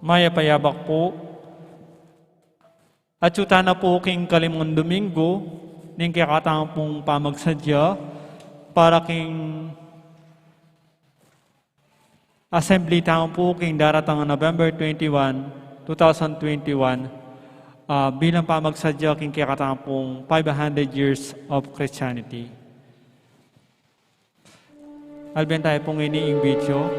Maya payabak po. At yuta na po king kalimang Domingo, ning kakatangang pong pamagsadya, para king assembly tangang po king daratang November 21, 2021, bilang pamagsadya king kakatangang pong 500 years of Christianity. Alben tayo pong iniing video.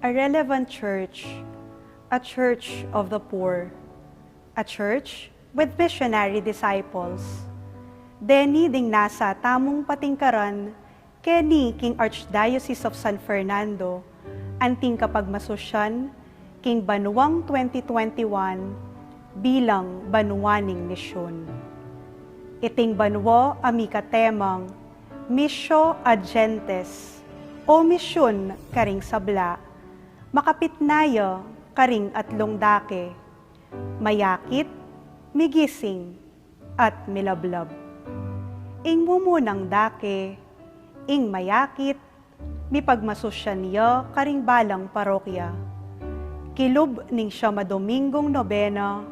A relevant church, a church of the poor, a church with missionary disciples. Deni ding nasa tamong patingkaran, keni king Archdiocese of San Fernando, anting kapagmasosyan, king Banuang 2021, bilang banuaning misyon. Iting banwa amika temang, Missio ad Gentes, o misyon karing sabla, makapitnaya karing atlong dake, mayakit, migising, at milablab. Ing mumunang dake, ing mayakit, mipagmasosyan niya karing balang parokya. Kilub ning siya madomingong nobena,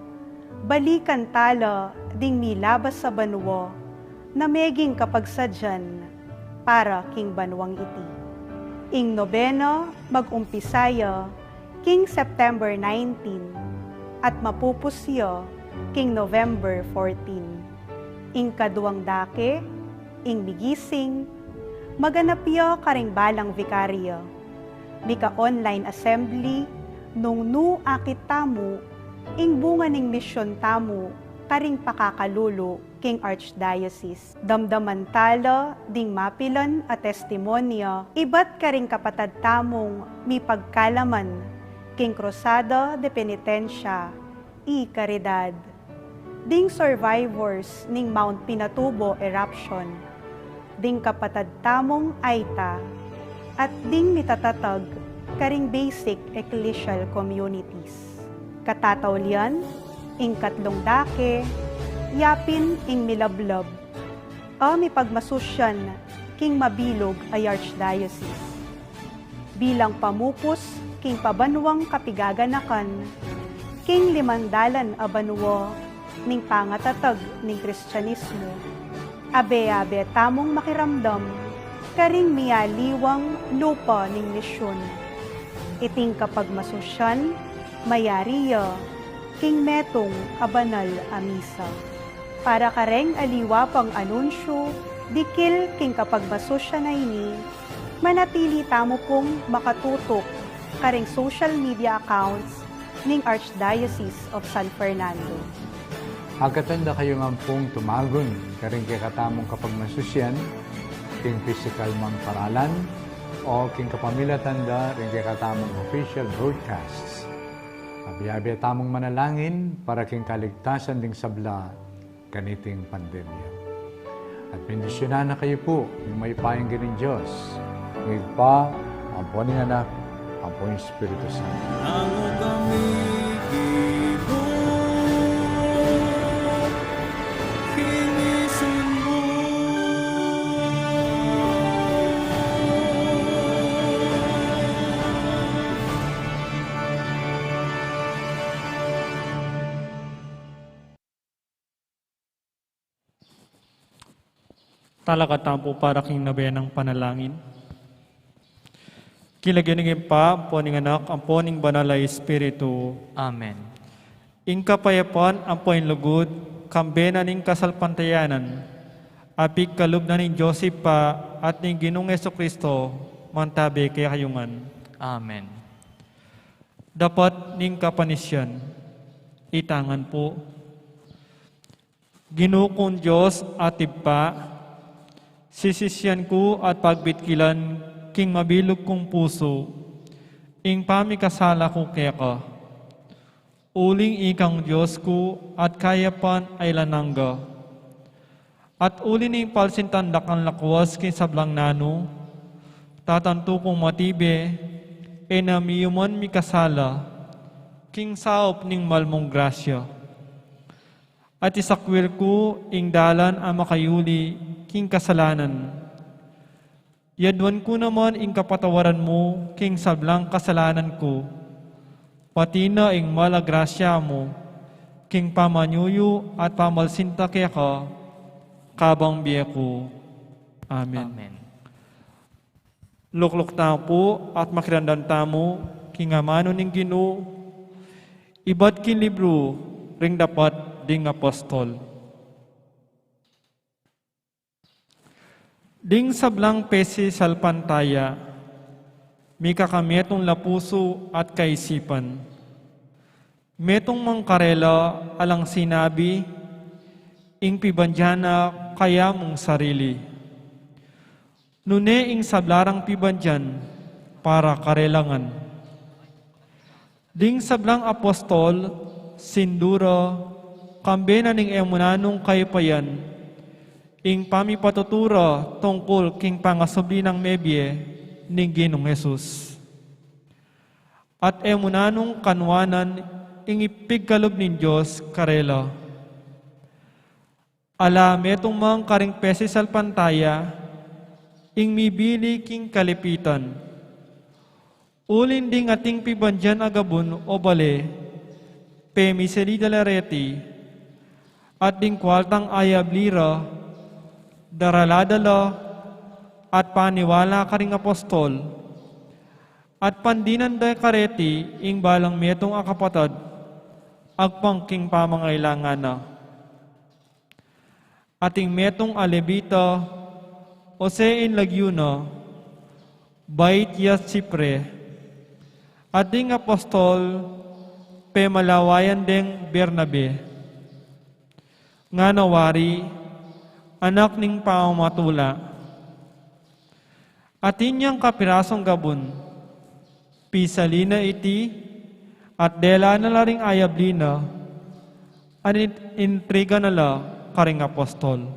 balikan tala ding milabas sa banwa, na meging kapagsadyan para king banwang iti. Ing nobena mag-umpisaya king September 19 at mapupusyo king November 14. Ing kaduang dake, ing migising, maganapyo karing balang vikaryo. Mika online assembly nung nu akit tamu, ing bunga ning misyon tamu karing pakakalulu king Archdiocese. Damdaman tala, ding mapilan at testimonya, iba't karing kapatad tamong mi pagkalaman, king Cruzada de Penitencia, i Caridad. Ding survivors ning Mount Pinatubo eruption, ding kapatad tamong Aita, at ding mitatatag karing basic ecclesial communities. Katataulian, ing katlong dake, yapin ing milablab, mi pagmasusyan king mabilog ay Archdiocese. Bilang pamupos king pabanwang kapigaganakan, king limandalan a banwa ning pangatatag ning Kristyanismo, abe-abe tamong makiramdam, karing miyaliwang lupa ning misyon. Iting kapagmasusyan, mayariya, king metong abanal a misa. Para kareng aliwa pang anunsyo, dikil king kapagmasosya na ini, manatili tamo pong makatutok kareng social media accounts ning Archdiocese of San Fernando. Agkatanda kayo nga pong tumagon karing kakatamong kapagmasusyan, king physical mang paralan, o king kapamilatanda ring kakatamong official broadcasts. Abiyabi tamong manalangin para king kaligtasan ding sabla kaniting pandemya. At bendisyonan na kayo po yung may paing ganing Diyos. Ngayod pa, ang po ni anak, ang po yung Espiritu Santo. Nango kami ibo, kinisin mo. Talakatan po para king nabenang panalangin. Kilagyanigin pa, ang poning anak, ang poning banal ay Espiritu. Amen. Ing kapayapan, ang poing lugod, kambena ning kasalpantayanan, apig kalub na ning Joseph pa, at ning Ginong Jesucristo, mantabi kaya kayungan. Amen. Dapat ning kapanisyan, itangan po. Ginukong Diyos atib pa, sisisyan ko at pagbitkilan king mabilog kong puso, ing pamikasala ko kaya ka. Uling ikang Diyos ko at kayapan ay lanangga. At uli ning palsintandakan lakwas king sablang nano, tatanto kong matibe, enamiyuman mikasala, king saop ning malmong grasya. At isakwir ko ing dalan a makayuli king kasalanan. Yadwan ko naman ing kapatawaran mo king sablang kasalanan ko. Pati na ing malagrasya mo, king pamanyuyo at pamalsinta kaya ka, kabang biya ko. Amen. Amen. Lukluk tamo po at makirandan tamo, king amano ning Ginoo, iba't kin libro, ring dapat ding apostol. Ding sablang pesi salpantaya, mi kakametong lapuso at kaisipan. Metong mangkarela alang sinabi, ing pibandyana kaya mong sarili. Nune ing sablarang pibandyan para karelangan. Ding sablang apostol, sinduro, kambena ning emunanong kaypayan, ing pamipatuturo tungkol king pangasubli ng mebye ning Ginoong Hesus. At emunanong kanwanan ing ipigkalob nin Diyos karela. Alam etong mga karing pesi salpantaya, ing mibili king kalipitan. Ulin ding ating pibandyan agabon o bale, pemiseri dalareti, at ding kwaltang ayablira, daraladala, at paniwala karing apostol, at pandinan day kareti, ing balang metong akapatad, agpangking pamangailangan na. Ating metong alebita, Osein Lagyuna, Bait Yas Sipre, ating apostol, Pemalawayan deng Bernabe, nga nawari, anak ning pamamatula, atin niyang kapirasong gabon, pisalina iti, at dela na laring ayablina, anit intriga nala karing apostol.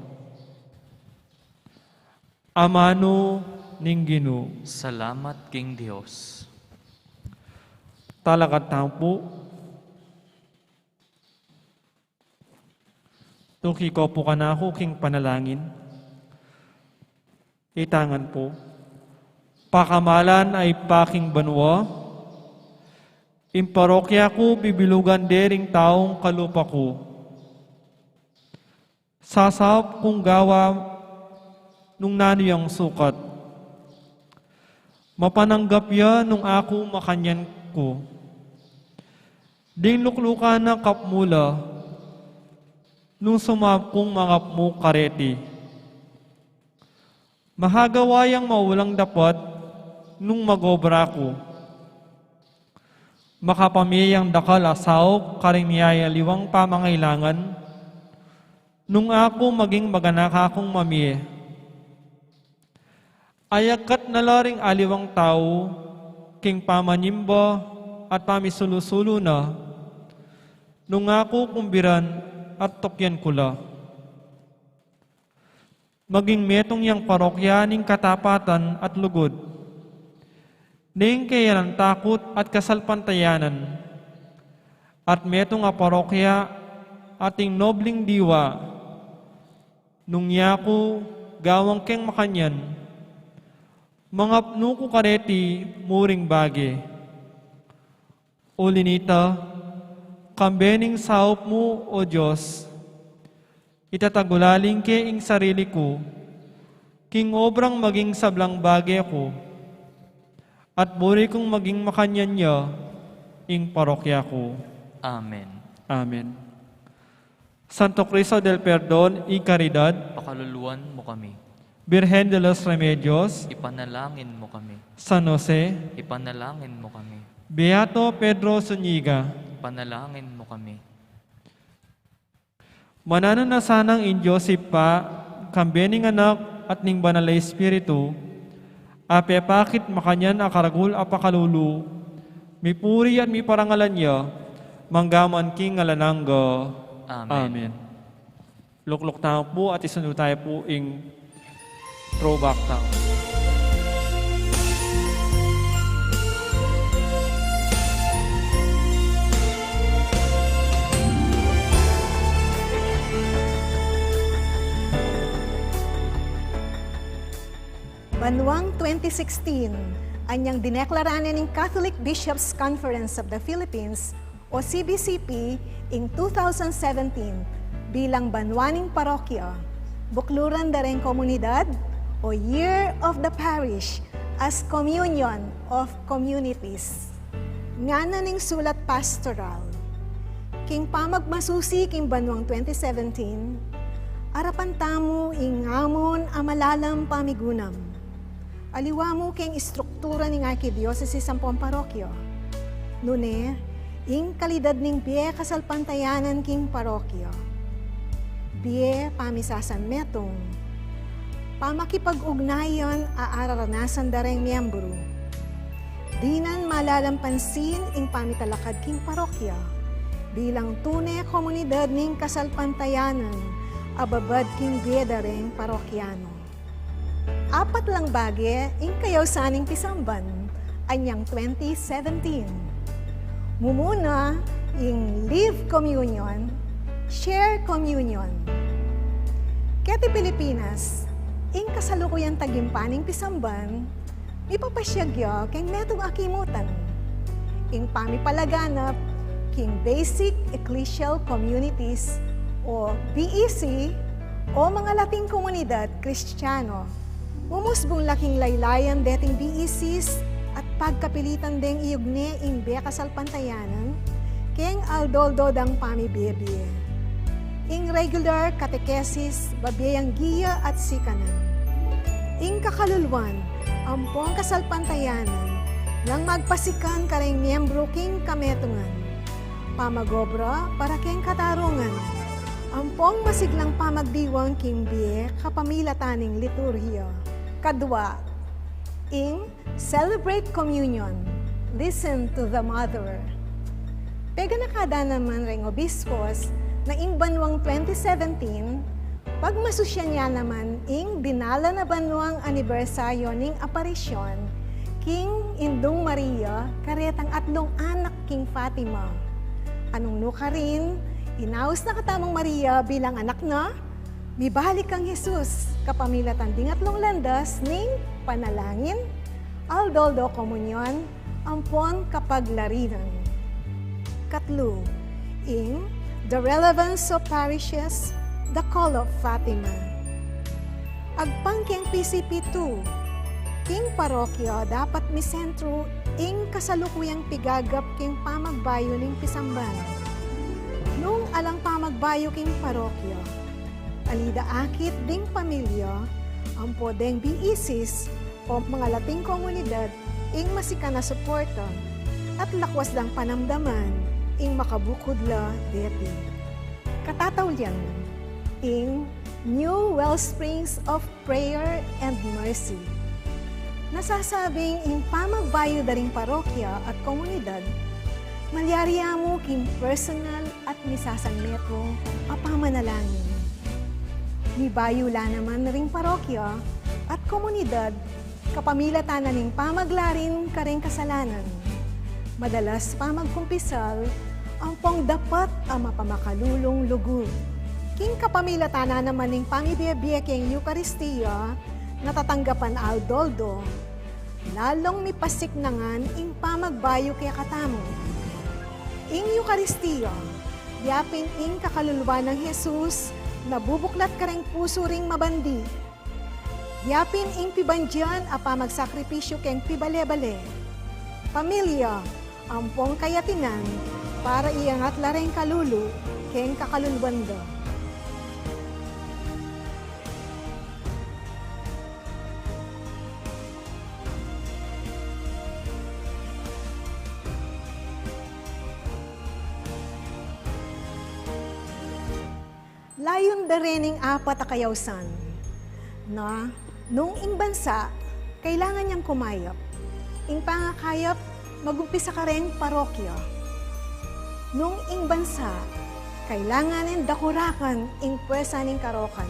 Amano ning Ginoo. Salamat king Dios. Talakat po. Tuki ko po ka na ako king panalangin. Itangan po. Pakamalan ay paking banwa. Imparokya ko bibilugan dering taong kalupa ko. Sasap kong gawa nung naniyang sukat. Mapananggap ya nung ako makanyan ko. Ding lukluka na kapmula, nung sumap kong mga mo kareti. Mahagawayang maulang dapat, nung magobra ko. Makapamiyang dakal asaw, karing niyaya liwang pamangailangan, nung ako maging maganak akong mamiye. Ayakat na laring aliwang tao, king pamanimba at pamisulusulo na, nung ako kumbiran at tokyan kula. Maging metong yang parokya ning katapatan at lugod, ning kaya ng takot at kasalpantayanan, at metong a parokya ating nobling diwa, nung yako gawang keng makanyan, mga pnuko kareti muring bage. Ulinita, kambening saop mo, O Diyos, itatagulaling ke ing sarili ko, king obrang maging sablang bage ko, at buri kong maging makanyan niya, ing parokya ko. Amen. Amen. Santo Cristo del Perdon y Caridad, Pakaluluan mo kami. Virgen de los Remedios, Ipanalangin mo kami. San Jose, Ipanalangin mo kami. Beato Pedro Zuniga, Ipanalangin mo kami. manano na sanang in Joseph pa, kambening anak at ning banal na Espiritu, apepakit makanyan akaragul apakalulu, mipuri at miparangalan niya, manggaman king alanangga. Amen. Amen. Lukluk tayo po at isunod tayo po ing throwback tayo. Banwang 2016, anyang dineklaranan ng Catholic Bishops' Conference of the Philippines o CBCP ing 2017 bilang banwaning parokya, bukluran da rin komunidad o Year of the Parish as Communion of Communities. Nga na ning sulat pastoral, king pamagmasusi king banwang 2017, arapan tamo ingamon amalalam pamigunam. Aliwa mo king istruktura ning Arkidiocese sampung parokyo. Nune, ing kalidad ning biye kasalpantayanan king parokyo. Biye pamisasan metong. Pamakipag-ugnayan aararanasan dareng miyembro. Dinan malalampansin ing pamitalakad king parokya. Bilang tunay komunidad ning kasalpantayanan, ababad king biye dareng parokyano. Apat lang bagay ing kayaw saning pisamban, anyang 2017. Mumuna ing live communion, share communion. Keti Pilipinas, ing kasalukuyan tagimpaning pisamban, ipapasyagyo keng metong akimutan. Ing pamipalaganap, king Basic Ecclesial Communities o BEC o mga lating komunidad Kristiyano. Mumusbong laking laylayan deting BECs at pagkapilitan deng iyugne ing biya kasalpantayanan keng aldoldo dang pamibiyebie. Ing regular catechesis, babiyang giya at sikanan. Ing kakalulwan, ampong kasalpantayanan, nang magpasikan kareng miyembro king kametungan. Pamagobra para king katarungan. Ampong masiglang pamagdiwang king biye kapamilataning liturhiya. Kadwa, ing celebrate communion, listen to the mother. Pega nakada naman ring obispos na ing banwang 2017, pagmasusya niya naman ing dinala na banwang anibersaryo ning aparisyon king Indong Maria karetang atlong anak king Fatima. Anong nuka rin, inaus na katamang Maria bilang anak na, mibalik kang Jesus, kapamilatan ding atlong landas ning panalangin, aldoldo komunyon, ampon kapaglarinan. Katlo, ing the relevance of parishes, the call of Fatima. Agpangking PCP2, king parokya dapat misentro ing kasalukuyang pigagap king pamagbayo ning pisamban. Nung alang pamagbayo king parokya, alida akit ding pamilya, ang podeng BECs o mga lating komunidad ing masika na suporta at lakwas lang panamdaman ing makabukudla deti. Katatawlyan, ing new wellsprings of prayer and mercy. Nasasabing ing pamagbayo daring parokya at komunidad, malyariya mo king personal at misasan metro apamanalangin. Mibayula naman ring parokya at komunidad kapamilatanan ning pamaglarin karing kasalanan. Madalas pamagkumpisal, ang pong dapat ang mapamakalulong lugod. King kapamilatanan naman ning pamibiyabiyek king Eucharistia, natatanggapan aldoldo, lalong mipasiknangan ing pamagbayo kaya katamo. Ing Eucharistia, yapin ing kakaluluwa ng Jesus, nabubuklat ka ring puso ring mabandi. Yapin ing pibandyan apa magsakripisyo keng pibale-bale. Pamilya, ampong kayatinan, para iangat lareng kalulu keng kakalulwanda. Layon da rening apat a kayawsan na nung ing bansa, kailangan niyang kumayap. Ing pangakayap, magumpisa ka rin parokya. Nung ing bansa, kailangan ning dakurakan ing pwesa ning karokan.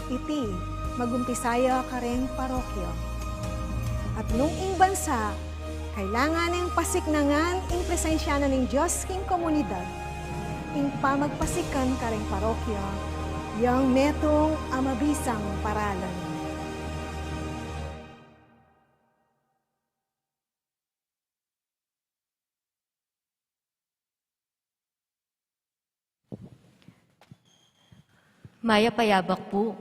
Iti, magumpisaya ka rin parokya. At nung ing bansa, kailangan ning pasiknangan ing presensya ning Diyos king komunidad. Ing pamagpasikan ka rin parokya, yang metong amabisang paralan. Maya payabak po.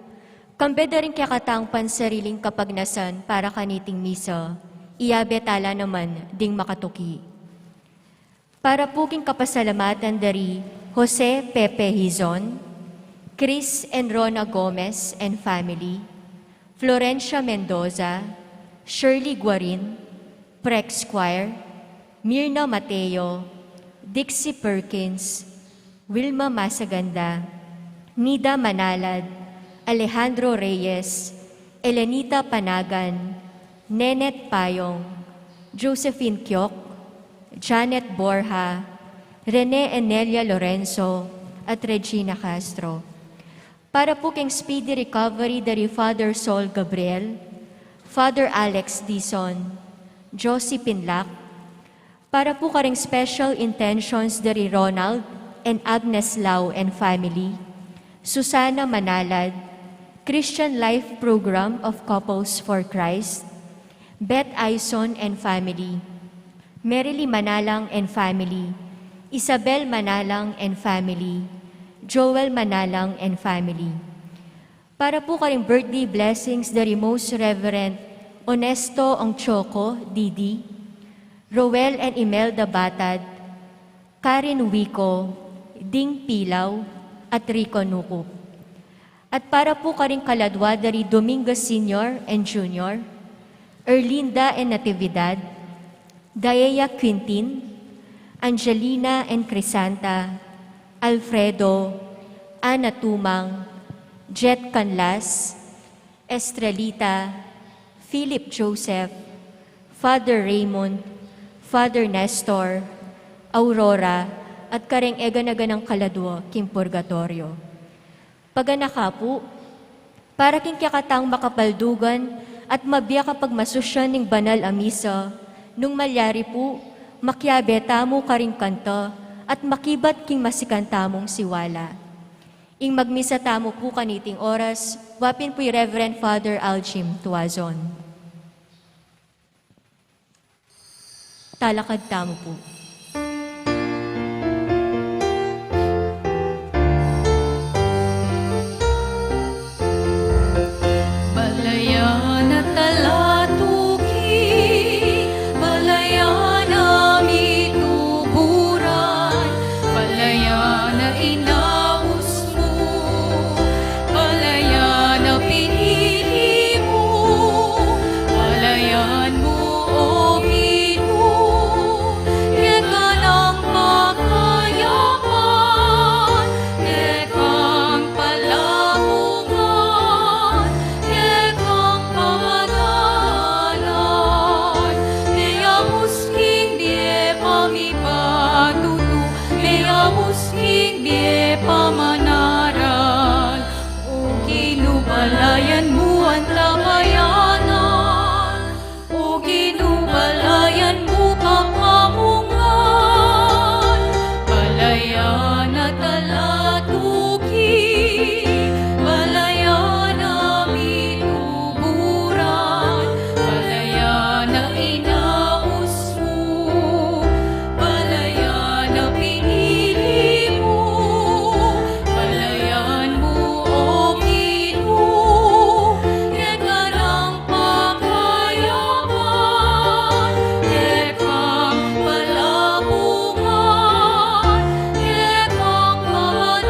Kambeda rin kaya katang pansariling kapagnasan para kaniting misa. Iyabetala naman ding makatuki. Para po king kapasalamatan dari Jose Pepe Hizon, Chris and Rona Gomez and family, Florencia Mendoza, Shirley Guarin, Prex Squire, Mirna Mateo, Dixie Perkins, Wilma Masaganda, Nida Manalad, Alejandro Reyes, Elenita Panagan, Nenet Payong, Josephine Kyok, Janet Borja, Rene Enelia Lorenzo, at Regina Castro. Para po king speedy recovery dari Father Sol Gabriel, Father Alex Dizon, Josie Pinlac, para po karing special intentions dari Ronald and Agnes Lau and family, Susana Manalad, Christian Life Program of Couples for Christ, Beth Aison and family, Merily Manalang and family, Isabel Manalang and family, Joel Manalang and family. Para po karing birthday blessings dari Most Reverend Honesto Ongchoco, Didi, Roel and Imelda Batad, Karen Wico, Ding Pilaw, at Rico Nukup. At para po karing kaladwa dari Domingo Senior and Junior, Erlinda and Natividad, Daea Quintin, Angelina and Crisanta, Alfredo, Ana Tumang, Jet Canlas, Estrelita, Philip Joseph, Father Raymond, Father Nestor, Aurora, at kareng ega-naga ng kaladwa, King Purgatorio. Paganaka po, para king kakatang makapaldugan at mabya kapag masusyan ng banal a misa, nung malyari po, makyabeta mo karing kanta at makibat king masikantamong siwala. Ing magmisa tamo po kaniting oras, wapin po'y Reverend Father Aljim Tuazon. Talakad tamo po. Balayan at talatuki, balayan na mituburan, balayan na inaus mo, balayan na pinili mo, balayan mo o Ginoo, yeka ng pakayapan, yekang palamungan, yekang pamadalan, Dea musking die pamipatutu, Dea musking die pamanaran, o ginubalayan mo ang tamayanan, o ginubalayan mo kapamungan, balayan at talatuki, balayan na mituburan, balayan na inaus mo, balayan na pinili mo, balayan mo o Ginoo, yeka ng pakayapan, yekang palamungan, yekang pamadalan,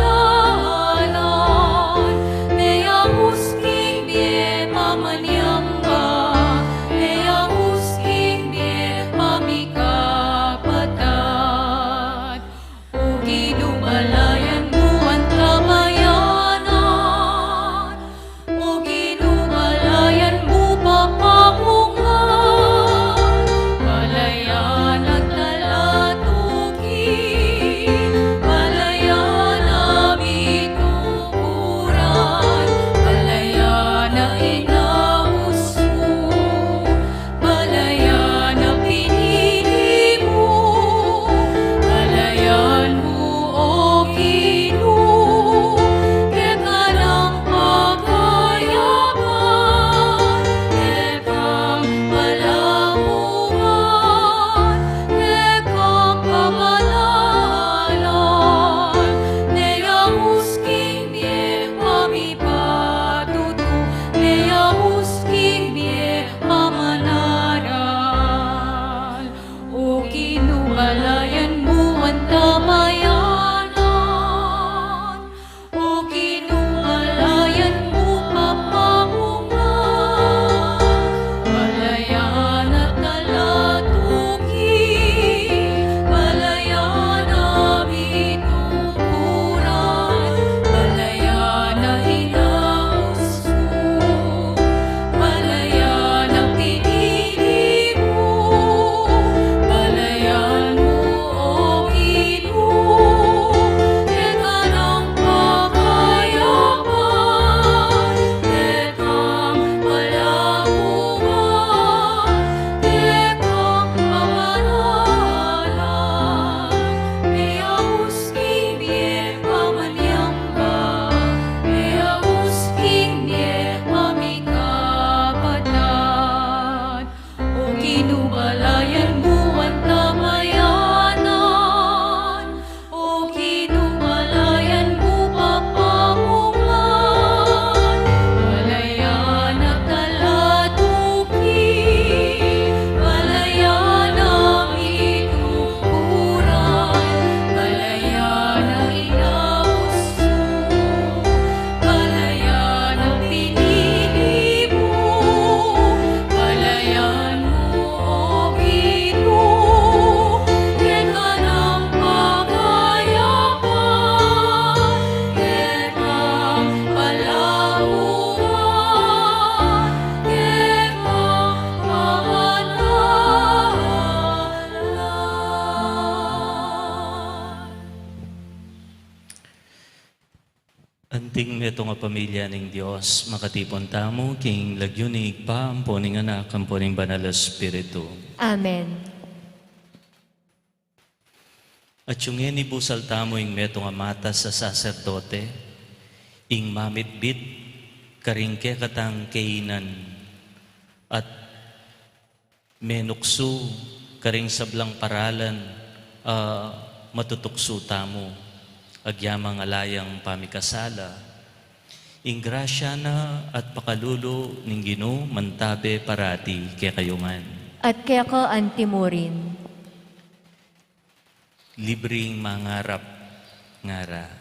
Anting meto nga pamilya ning Dios makatipon tamo king lagyunig pa amponing anak amponing banal na Espiritu. Amen. At yung inibusal tamo ing meto nga mata sa saserdote ing mamitbit karingke katang kainan at menukso karing sablang paralan matutukso tamo agyamang alayang pamikasala. Ing grasya na at pakalulo ning Ginoo mantabe parati kay kayuman. At kaya ka antimurin. Libring mangarap ngara.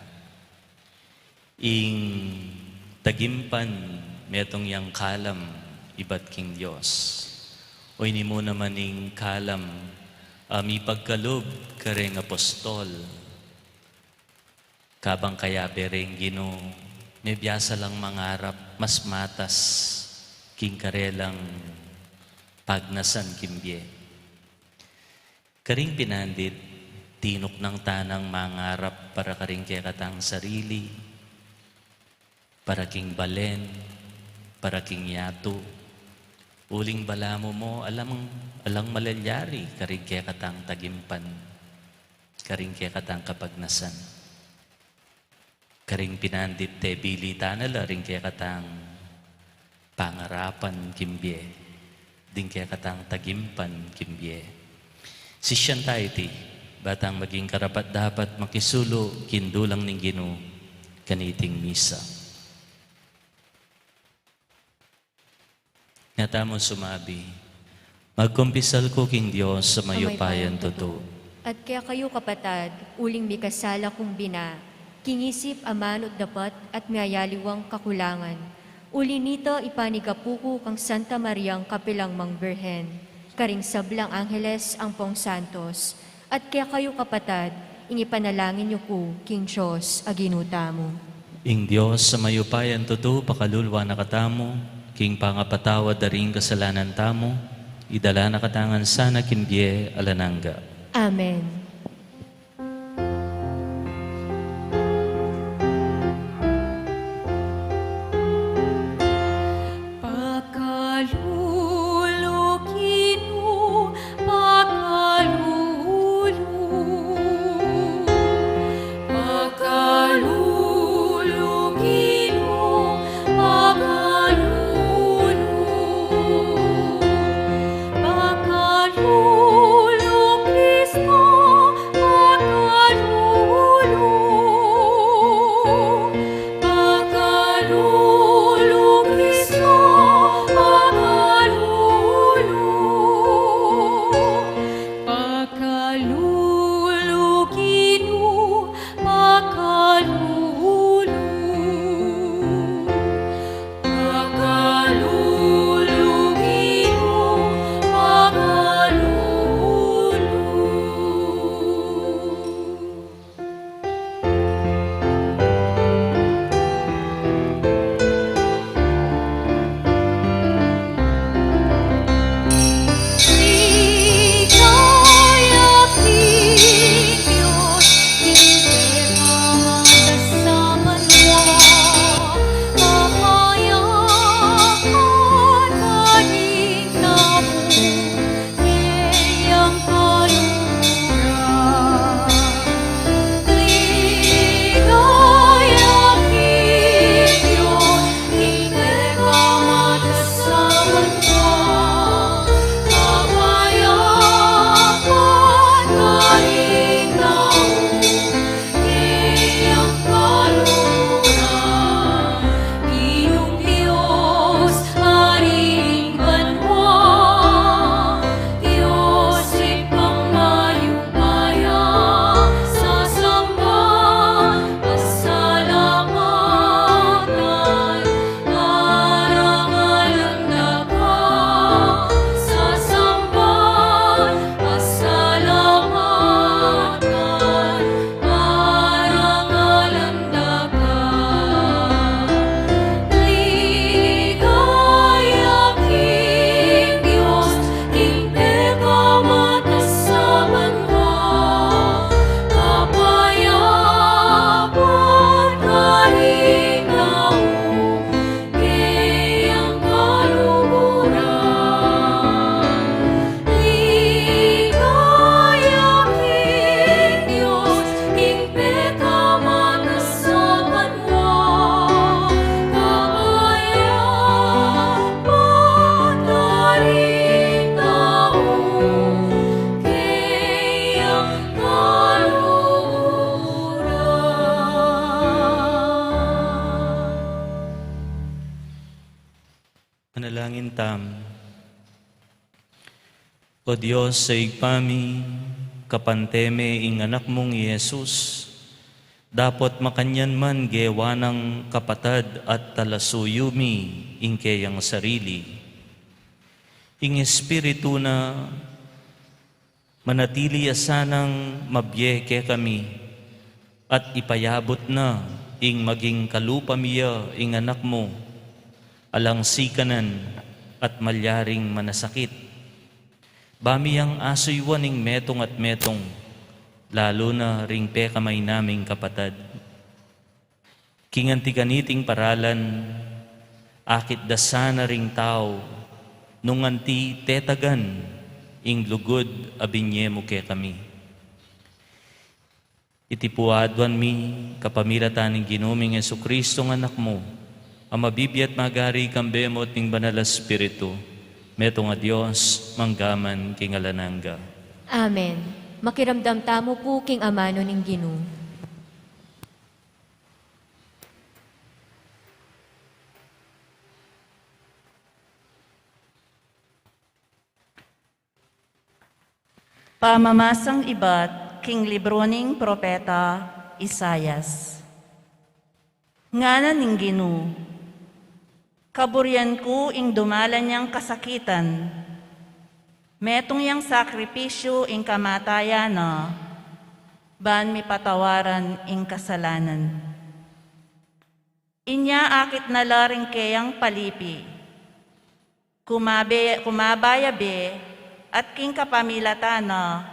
Ing tagimpan metong yang kalam ibat king Dios. Oy ni mo naman ing kalam mi pagkalob kareng apostol. Kabang kaya bereng Ginoo, may biyasa lang mangarap, mas matas, king karelang pagnasan kimbye. Karing pinandit, tinok ng tanang mangarap para karing kaya katang sarili, para king balen, para king yato. Uling balamo mo, alang malalyari, karing kaya katang tagimpan, karing kaya katang kapagnasan. Karing pinandit te bilita na la rin kaya katang pangarapan kimbye. Din kaya katang tagimpan kimbye. Sisyan tayo ti, batang maging karapat dapat makisulo kindulang ning Ginoo kaniting misa. Natamo sumabi, magkumpisal ko king Diyos sa mayupayan totoo. At kaya kayo kapatad, uling may kasala kong bina, kingisip amanot dapat at mayaliwang kakulangan. Uli nito ipanigapuko kang Santa Mariang Kapilang Mang Birhen, karing sablang Angeles ang pong santos. At kaya kayo kapatad, inipanalangin niyo ko, King Diyos, aginuta mo. Ing Diyos sa mayupayan totoo, pakalulwa na katamo, king pangapatawad daring kasalanan tamo, idala na katangan sana kimbye alananga. Amen. Kristo Nalangin tam. O Diyos, sa igpami, kapanteme ing anak mong Yesus, dapat makanyan man gewa ng kapatad at talasuyumi ing kayang sarili. Ing espiritu na manatili asanang mabiyeke kami at ipayabot na ing maging kalupamiya ing anak mo, alang sikanan at malyaring manasakit. Bami ang asuywan ing metong at metong, lalo na ring pe kamay naming kapatad. Kinganti-ganiting paralan, akit dasana ring tao, nung anti tetagan, ing lugod abinye mo ke kami. Itipuadwan mi, kapamilatan ng ginuming Jesucristo ng anak mo, ang mabibiyat magari kambemot ng banal na Espiritu, metong a Diyos, manggaman kingalananga. Amen. Makiramdam tamo po king amano ning Ginoo. Pamamasang ibat, king libro ning propeta Isayas. Ngana ning Ginoo, kaburyan ko ing dumalan niyang kasakitan, metong yang sakripisyo ing kamatayan na, ban mi patawaran ing kasalanan. Inya akit na laring kayang palipi, kumabayabe at king kapamilatan na,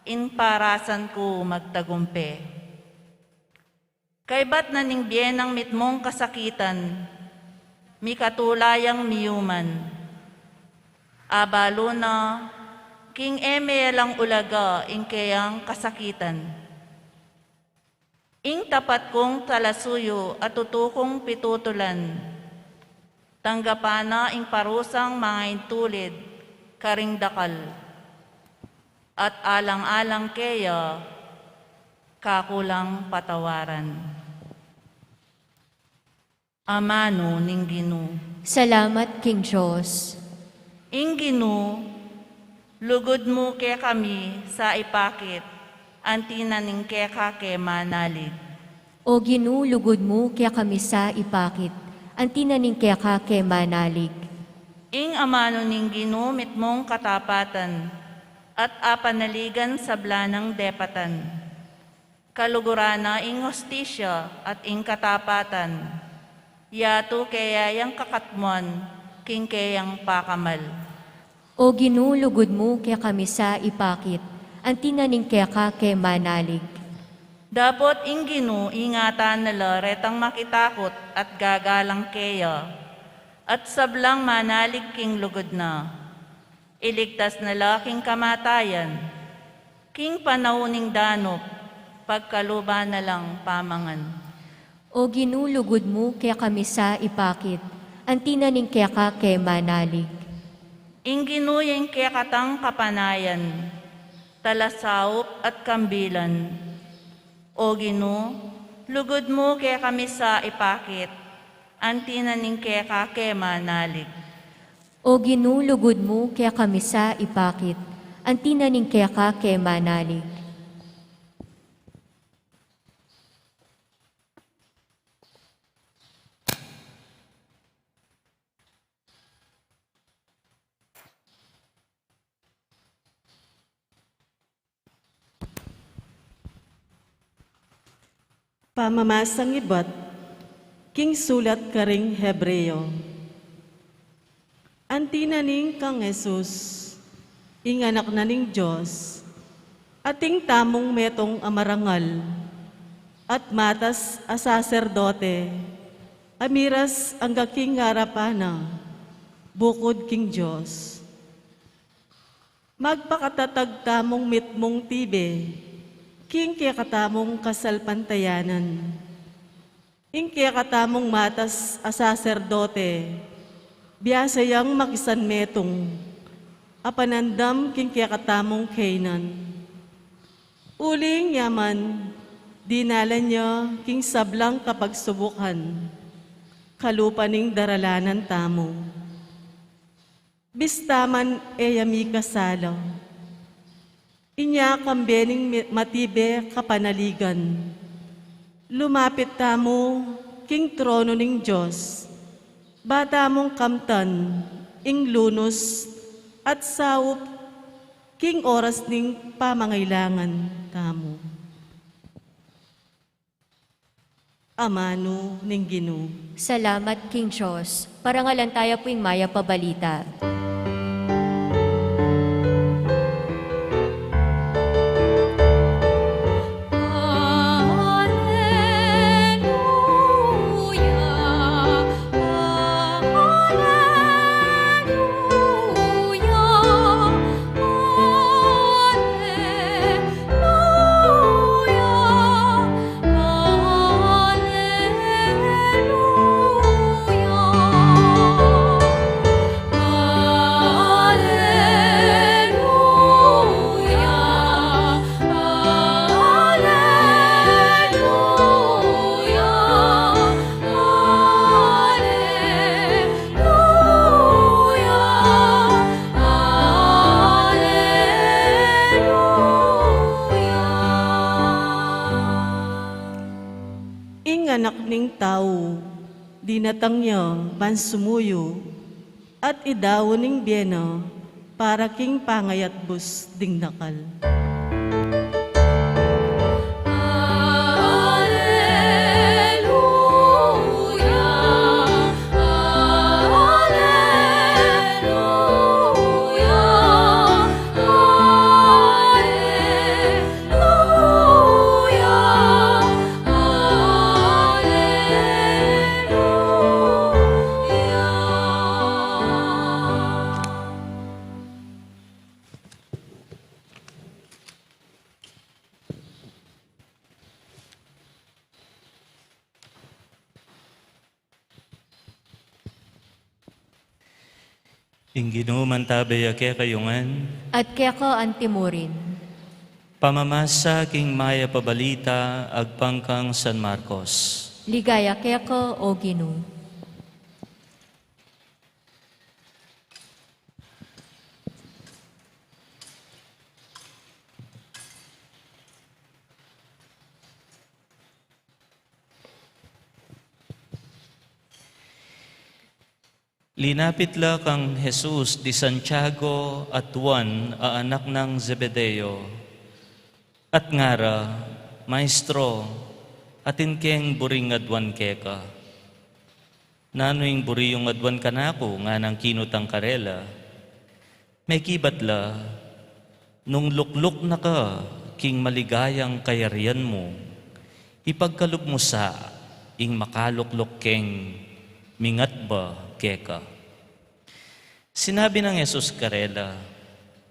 in parasan ko magtagumpe. Kay ba't na ning biyenang mitmong kasakitan, mi katulayang miyuman. Abalo na, king eme lang ulaga ing kayang kasakitan. Ing tapat kong talasuyo at tutukong pitutulan. Tanggapana ing parusang mga intulid, karing dakal. At alang-alang kaya, kakulang patawaran. Amano ning Ginoo. Salamat, King Diyos. Ing Ginoo, lugod mo ke kami sa ipakit, antina ning keka ke manalig. O Ginoo, lugod mo kaya kami sa ipakit, antina ning kaya ka ke manalig. Ing amano ning Ginoo mitmong katapatan, at apanaligan sa blanang depatan. Kalugurana ing hostisya at ing katapatan, yato kaya yang kakatmuan, king kayang pakamal. O Ginoo, lugod mo kaya kami sa ipakit, antina ning kaya ka ke manalig. Dapat ing Ginoo ingatan nila retang makitakot at gagalang kaya, at sablang manalig king lugod na. Iligtas nila king kamatayan, king panauning danop, pagkaluba na lang pamangan. O Ginoo, lugod mo kaya kami sa ipakit, antina ning kaya ka ke manalig. Ing Ginoo yung kaya katang kapanayan, talasaup at kambilan. O Ginoo, lugod mo kaya kami sa ipakit, antina ning kaya ka ke manalig. O Ginoo, lugod mo kaya kami sa ipakit, antina ning kaya ka ke manalig. Pamamasang ibat, king sulat karing Hebreo. Antina ning kang Jesus, ing anak na ning Diyos, ating tamong metong amarangal, at matas a saserdote, amiras ang gaking harapana, bukod king Diyos. Magpakatatag tamong mitmong tibe, king kaya katamong kasalpantayanan. Ing kaya katamong matas a saserdote, biyasayang makisan metong, apanandam king kaya katamong kainan. Uling yaman, dinala niya king sablang kapagsubukan, kalupaning daralanan tamo. Bistaman eyami kasalo. Inya kambening matibe kapanaligan. Lumapit tamo king trono ning Diyos. Bata mong kamtan, ing lunos at sawop king oras ning pamangailangan tamo. Amano ning Ginoo. Salamat, King Diyos. Parangalan tayo po'ing maya pabalita. Anak ning tao, dinatang niya bansumuyo, at idawo ning biyena, para king pangayat bus ding nakal. Ingino mantabaya kaya kayungan, At kaya ka antimurin. pamamasa king maya pabalita agpangkang San Marcos. Ligaya kaya ka, O Ginoo. Linapit la kang Jesus di Santiago at Juan a anak ng Zebedeo. At ngara, Maestro, atin keng buring adwan keka. Nanoing buriyong adwan kanako nga ng kinutang karela. May kibat la, nung lukluk na ka, king maligayang kayarian mo, ipagkalub mo sa, ing makalukluk keng mingat ba keka. Sinabi ng Jesus karela,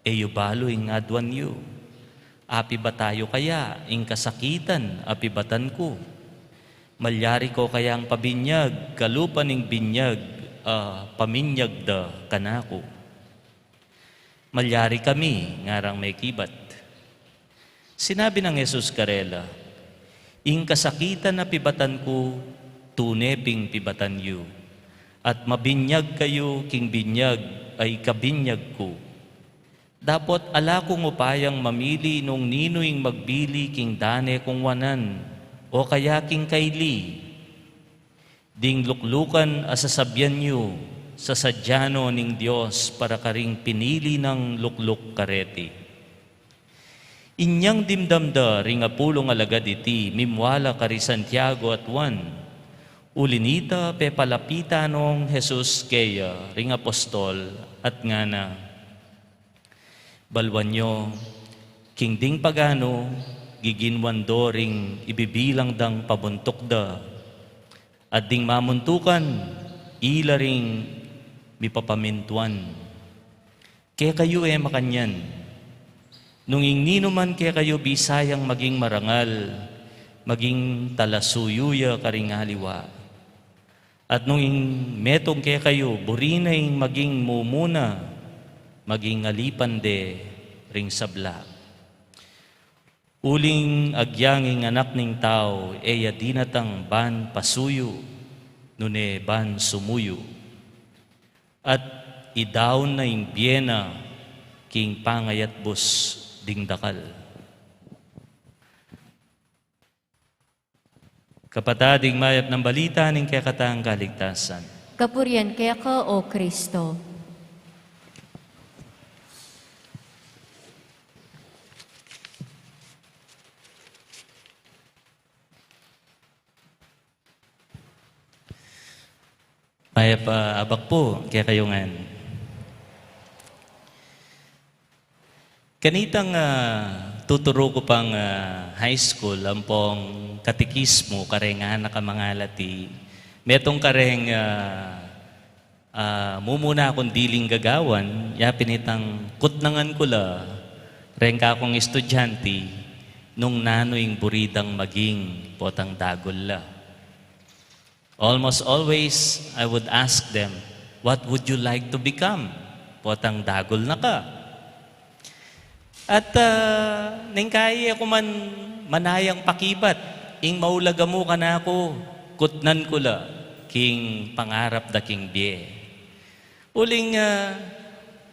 eyubalo ing adwan yu. Api ba tayo kaya, ing kasakitan, api batan ko. Malyari ko kayang pabinyag, kalupan ing binyag, paminyag da kanako. Malyari kami, ngarang may kibat. Sinabi ng Jesus karela, ing kasakitan na pibatan ko, tuneping pibatan yu. At mabinyag kayo, king binyag, ay kabinyag ko. Dapat ala kong upayang mamili nung ninoing magbili king dane kong wanan, o kaya king kaili. Ding luklukan asasabyan nyo sa sadyano ning Diyos para karing pinili ng lukluk kareti. Inyang dimdamda ring apulong alagad iti, mimwala kari Santiago at Juan. Ulinita pe palapita nung Jesus kaya ring apostol at ngana. Balwan nyo, king ding pagano, giginwando ring ibibilang dang pabuntok da. At ding mamuntukan, ila ring mipapamintuan. Kaya kayo makanyan. Nung ingnino man kaya kayo bisayang maging marangal, maging talasuyuya karing haliwa. At nung metong kaya kayo, burinay maging mumuna, maging alipande ring sabla. Uling agyanging anak ning tao, eya dinatang ban pasuyo, nune ban sumuyo. At idaw na imbyena king pangayat bus ding dakal. Kapatading mayap ng balita ning kakatang kaligtasan. Kapurian kaya ka, O Kristo. Mayap abak po kaya kayungan. Kanitang tuturo ko pang high school, ampong katikismo, karengan na kamangalati. Metong kareng mumuna akong diling gagawan, ya pinitang kutnangan ko la, rengka akong estudyante, nung nanoing buridang maging potang dagol la. Almost always, I would ask them, what would you like to become? Potang dagol na ka. At ningkaya ako man manayang pakibat, ing maulaga mo ka na ako, kutnan ko la, king pangarap da king bie. Uling,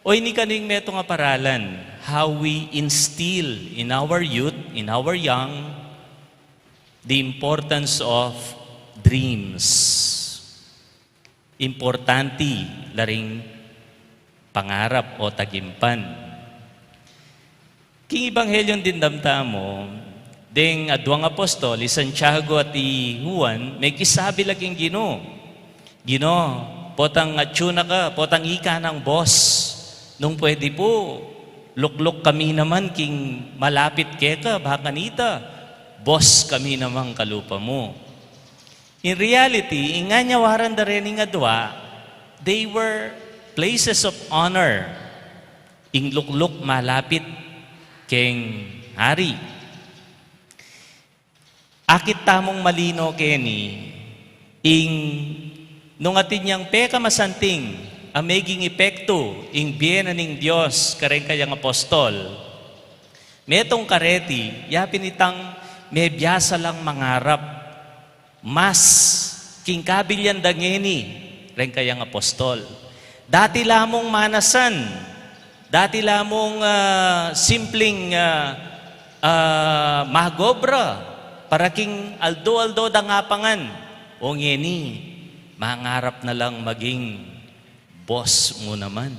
oy ni kaning meto nga paralan, how we instill in our youth, in our young, the importance of dreams. Importante laring pangarap o tagimpan. King Ebanghelyon din damta mo, ding adwang apostol, Santiago at Juan, may kisabi laging Gino. Gino, potang atsuna ka, potang ika ng boss. Nung pwede po, lukluk kami naman king malapit keka, baka nita, boss kami naman kalupa mo. In reality, inganyawaran da rin nga dua, they were places of honor. Ing lukluk malapit keng hari. Akit tamong malino keni, ing nung atin niyang peka masanting, ang maging epekto, ing biyena ning Diyos, kareng kayang apostol. Metong kareti, yapin itang may biyasa lang mangarap, mas king kabilyan dangeni, reng kayang apostol. Dati lamong manasan, dati lamong simpleng magobra, para king aldo-aldo dangapangan. O ngeni, mangarap na lang maging boss mo naman.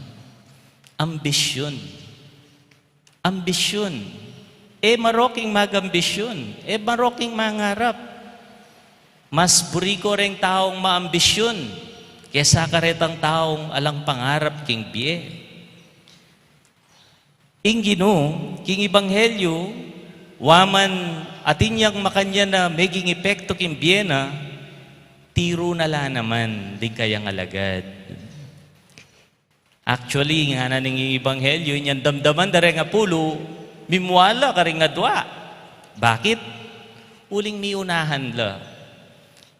Ambisyon. Ambisyon. Maroking magambisyon. Maroking mangarap. Mas buriko ring taong maambisyon kesa karetang taong alang pangarap king biye. Ingino, king Ebanghelyo, waman atin yang makanya na maging epekto king biyena, tiro na la naman, di kayang alagad. Actually, nga na ning Ebanghelyo, yan damdaman da rin nga pulo, mimwala ka rin nga dwa. Bakit? Uling miunahan la.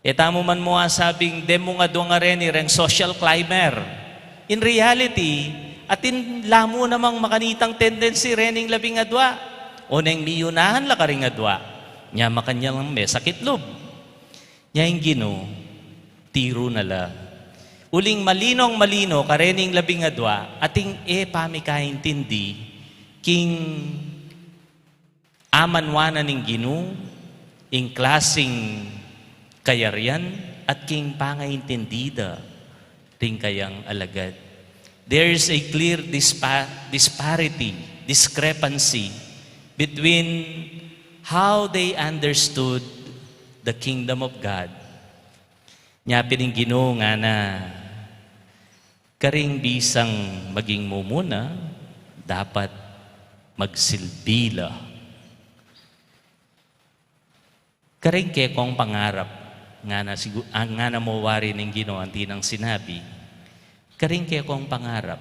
Tamo man mo sabing, demo nga dwa nga rin, rin social climber. In reality, atin lamo namang makanitang tendency rening labing adwa. O nang miyunahan la ka rin adwa. Nya makanya lang may sakit loob. Nya yung Gino, tiro na la. Uling malinong malino ka rening labing adwa, ating pamikaintindi, king amanwana ning Gino, ing klasing kayarian, at king pangaintindida, ting kayang alagad. There is a clear disparity, discrepancy between how they understood the kingdom of God. Nya pining Ginoo nga na karing bisang maging mumuna, dapat magsilbila. Karing kekong pangarap nga na mawari ng Ginoo ang tinang sinabi. Karing kekong pangarap,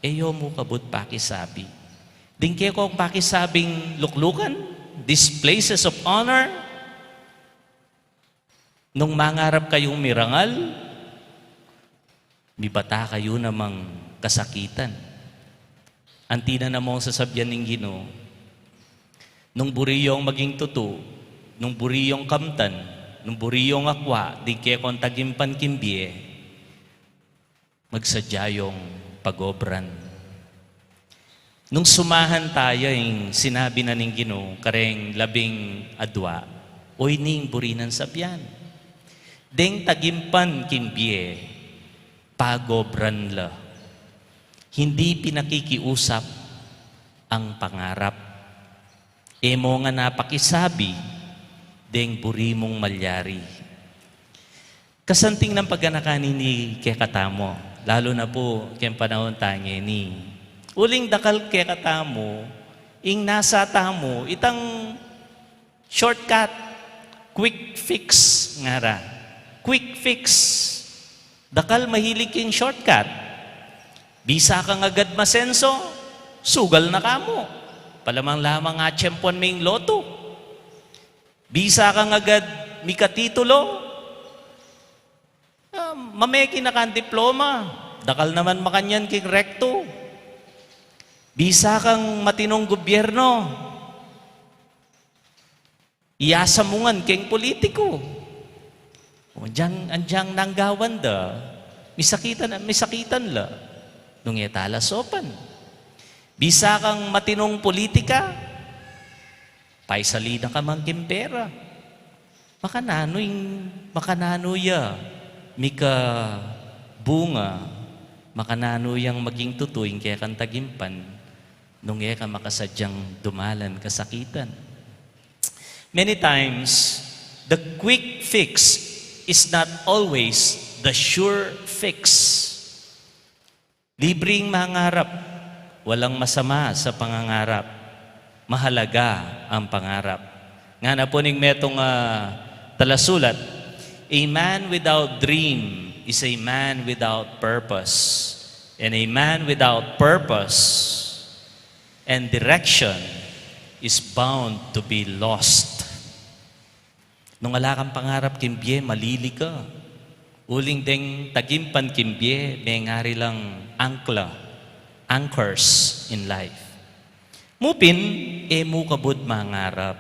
eyo mo kabut pakisabi. Ding kekong pakisabing luklukan, these places of honor, nung mangarap kayong mirangal, mibata kayo namang kasakitan. Antina na mong sasabyan ng Ginoo, nung buriyong maging tuto, nung buriyong kamtan, nung buriyong akwa, di kekong tagimpan kimbie, magsadyayong pagobran. Nung sumahan tayo, yung sinabi na ning Ginoo, kareng 12 adwa, oy ning burinan sabyan. Deng tagimpan kimbie, pagobran la. Hindi pinakikiusap ang pangarap. Emo nga napakisabi, deng buri mong malyari. Kasanting ng pagganakanin ni Kekatamo, lalo na po kayong panahon tangi ni uling dakal Kekatamo, ing nasa tamo, itang shortcut, quick fix nga ra. Quick fix. Dakal mahilig king shortcut. Bisa kang agad masenso, sugal na kamo. Palamang lamang nga tiyempuan may loto. Bisa kang agad mikatitulo, mameki na kang diploma. Dakal naman makanyan king rekto. Bisa kang matinong gobyerno. Iyasamungan king politiko. O anjang nanggawan da, misakitan la, nung etala sopan. Bisa kang matinong politika, paisalida ka mang kimpera. Makananoya, mika bunga, makananoyang maging tutuing kaya kang tagimpan, nung ka makasadyang dumalan kasakitan. Many times, the quick fix is not always the sure fix. Libreng mangarap, walang masama sa pangangarap. Mahalaga ang pangarap. Nga na po ning metong talasulat, a man without dream is a man without purpose. And a man without purpose and direction is bound to be lost. Nung ala kang pangarap kimbye, malili ka. Uling deng tagimpan kimbye, may ngari lang anchors in life. Mupin, mu kabud mangarap.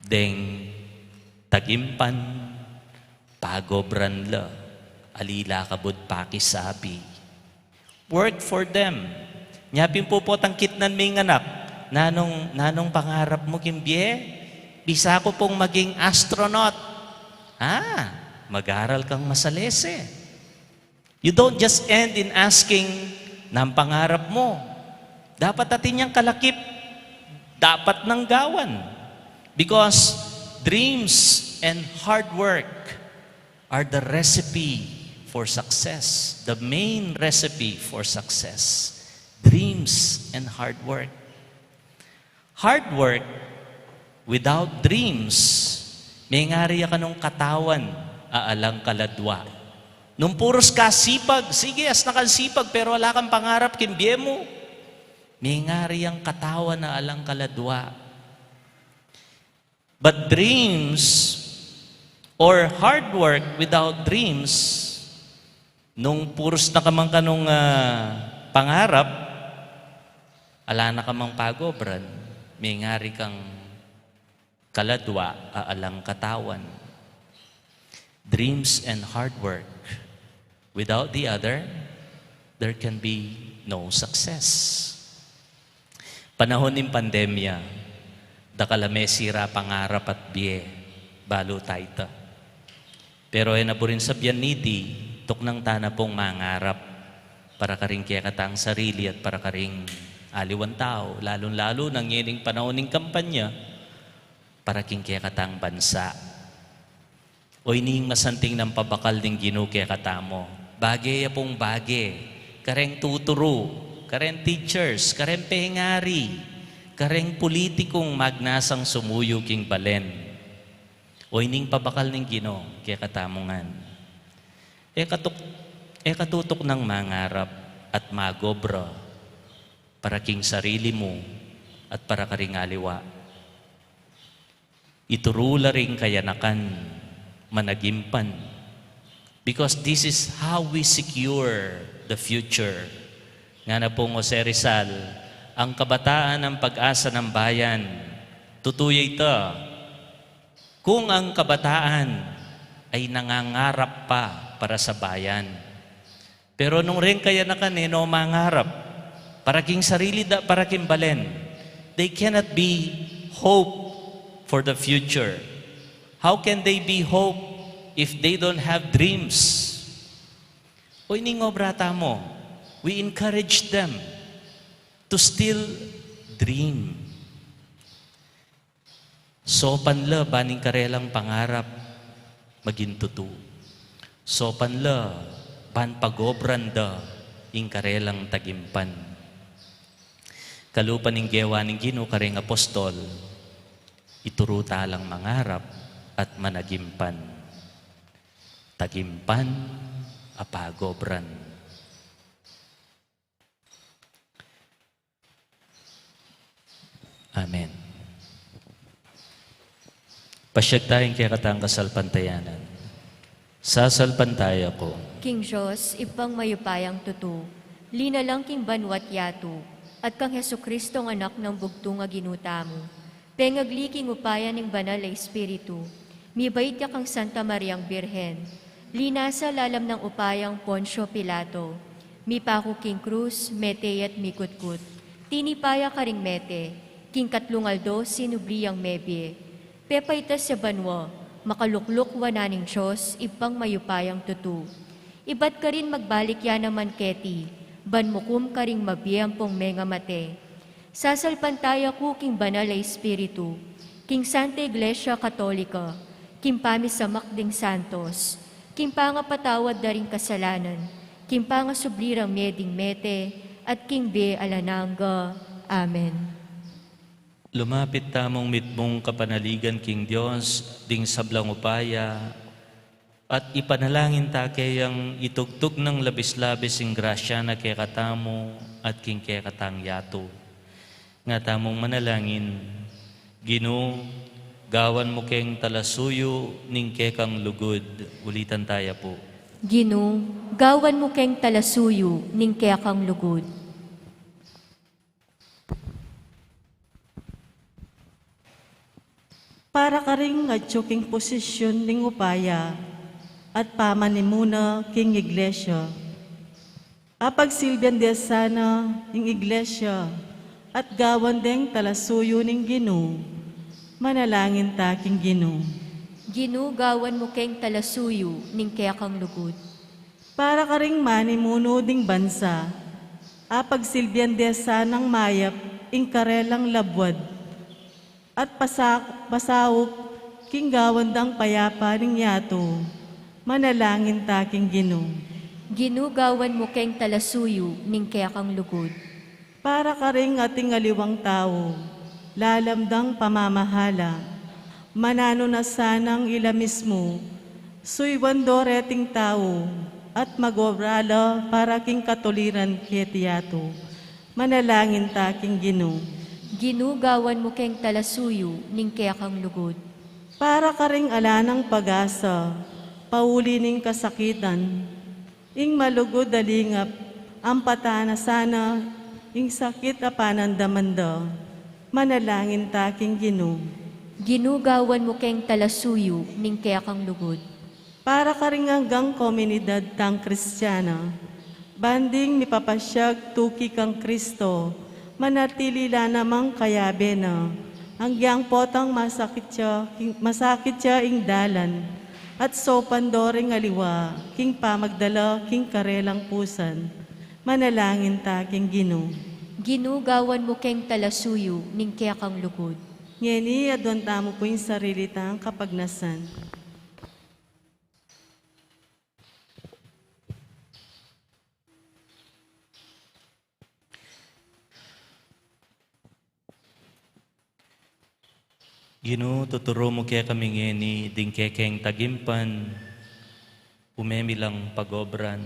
Deng tagimpan, pagobran la, alila kabud pakisabi. Work for them. Nyapin po tangkitnan may nganak, nanong pangarap mo kimbye? Bisa ko pong maging astronaut. Mag-aral kang masalese. You don't just end in asking ng pangarap mo. Dapat atin niyang kalakip. Dapat nang gawan. Because dreams and hard work are the recipe for success. The main recipe for success. Dreams and hard work. Hard work without dreams, may ngari ka nung katawan, aalang kaladwa. Nung puros kasipag, sige, as nakasipag, pero wala kang pangarap, kimbye mo. May ngari ang katawan na alang kaladwa. But dreams, or hard work without dreams, nung puros na kamang kanong pangarap, ala na kamang pagobran, may ngari kang kaladwa, aalang katawan. Dreams and hard work. Without the other, there can be no success. Panahon ng pandemya, dakalame sira pangarap at biye, balo tayta. Pero ay naburin sa biyaniti, tuknang tana pong mangarap, para karing kaya katang sarili at para karing aliwan tao, lalong-lalo nang yening panahon ng kampanya, para king kaya katang bansa. O ining masanting ng pabakal ng Ginoo kaya katamo. Bagay pong bagay. Kareng tuturo, kareng teachers, kareng pengari, kareng politikong magnasang sumuyo king balen. O ining pabakal ng Ginoo kaya katamongan. Katutok ng mangarap at magobra para king sarili mo at para karing aliwa. Iturula ring kayanakan, managimpan. Because this is how we secure the future. Nga na pong Jose Rizal, ang kabataan ng pag-asa ng bayan, tutuya ito. Kung ang kabataan ay nangangarap pa para sa bayan, Pero nung rin kaya na kanino mangarap, para king sarili da, para king balen, they cannot be hope for the future. How can they be hope if they don't have dreams? O iningo brata mo, we encourage them to still dream. So panla, baning karelang pangarap, maging tutu. So panla, ban pagobran da, ing karelang tagimpan. Kalupan ning gewa ning Ginoo kareng apostol, ituruta lang mangarap at managimpan. Tagimpan, apagobran. Amen. Pasyag tayong kaya katang kasalpantayanan. Sasalpantaya ko. King Diyos, ipang mayupayang tutu, linalang king banwat yato, at kang Heso Kristo ng anak ng bugtong nga ginuta mo. Pengagliking upayan ng banal na Espiritu, mibait ya kang Santa Mariang Birhen, linasa lalam ng upayang Poncio Pilato, mipako king krus, mete at mikutkut, tinipaya ka ring mete, king katlungaldo sinubriyang mebye, pepaitas sa banwa, makalukluk wananing Diyos, ipang mayupayang tutu. Ibat ka rin magbalik yan naman keti, banmukum ka ring mabiyampong menga mate. Sasalpantaya ko king banal na Espiritu, king Santa Iglesia Katolika, king pamisamak ding santos, king pangapatawad da ring kasalanan, king pangasublirang meding mete, at king be alananga. Amen. Lumapit tamong mitmong kapanaligan king Diyos, ding sablang upaya, at ipanalangin ta kayang itugtog ng labis-labis ing grasya na kay katamo at king kay katang yato. Nga tamong manalangin, Ginoo, gawan mo keng talasuyo ning kekang lugod. Ulitan tayo po. Ginoo, gawan mo keng talasuyo ning kekang lugod. Para ka rin nga king posisyon ning upaya at pamanimuna king iglesia. Apag silbian de sana ning iglesia at gawan deng talasuyo ning Ginoo. Manalangin ta king Ginoo. Ginoo, gawan mo keng talasuyo ning kekang lugod. Para ka ring manimuno ding bansa. Apag silbian de sanang mayap ing karelang labwad. At pasawok king gawan dang payapa ning yato. Manalangin ta king Ginoo. Ginoo, gawan mo keng talasuyo ning kekang lugod. Para ka ring ating aliwang tao, lalamdang pamamahala, manano na sanang ila mismo, suywando reting tao, at magobrala para king katuliran ketiyato. Manalangin ta king Ginoo. Ginoo, gawan mo keng talasuyo ning kekang lugod. Para ka ring alanang pag-asa, pauli ning kasakitan, ing malugod dalingap, ang patana sana, ing sakit apanandamanda, manalangin ta king Ginoo. Ginoo, gawan mo keng talasuyo ning kekang lugod. Para ka rin hanggang komunidad tang Kristiyana, banding mipapasyag tuki kang Kristo, manatilila namang kayabe na, hanggang potang masakit siya ing dalan, at so pandoring aliwa, king pamagdala, king karelang pusan, manalangin ta king Ginoo. Ginoo, gawan mo keng talasuyo ning kekang lugod. Ngeni, adwan tamo po yung sarili tang kapagnasan. Ginoo, tuturo mo kaya kami ngeni, ding kekeng tagimpan, umemilang pagobran.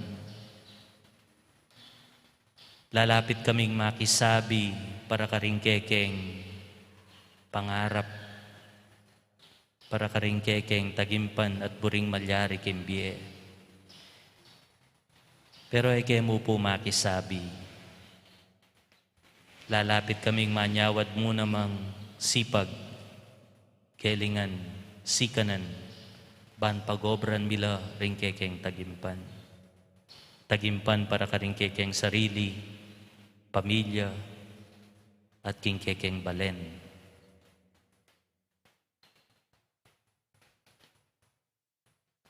Lalapit kaming makisabi para karing kekeng pangarap, para karing kekeng tagimpan at buring malyari kimbie. Pero ay kaya mo po makisabi. Lalapit kaming manyawad mo namang sipag, kelingan, sikanan, ban pagobran mila ring kekeng tagimpan. Tagimpan para ka rin kekeng sarili, pamilya, at king kekeng balen.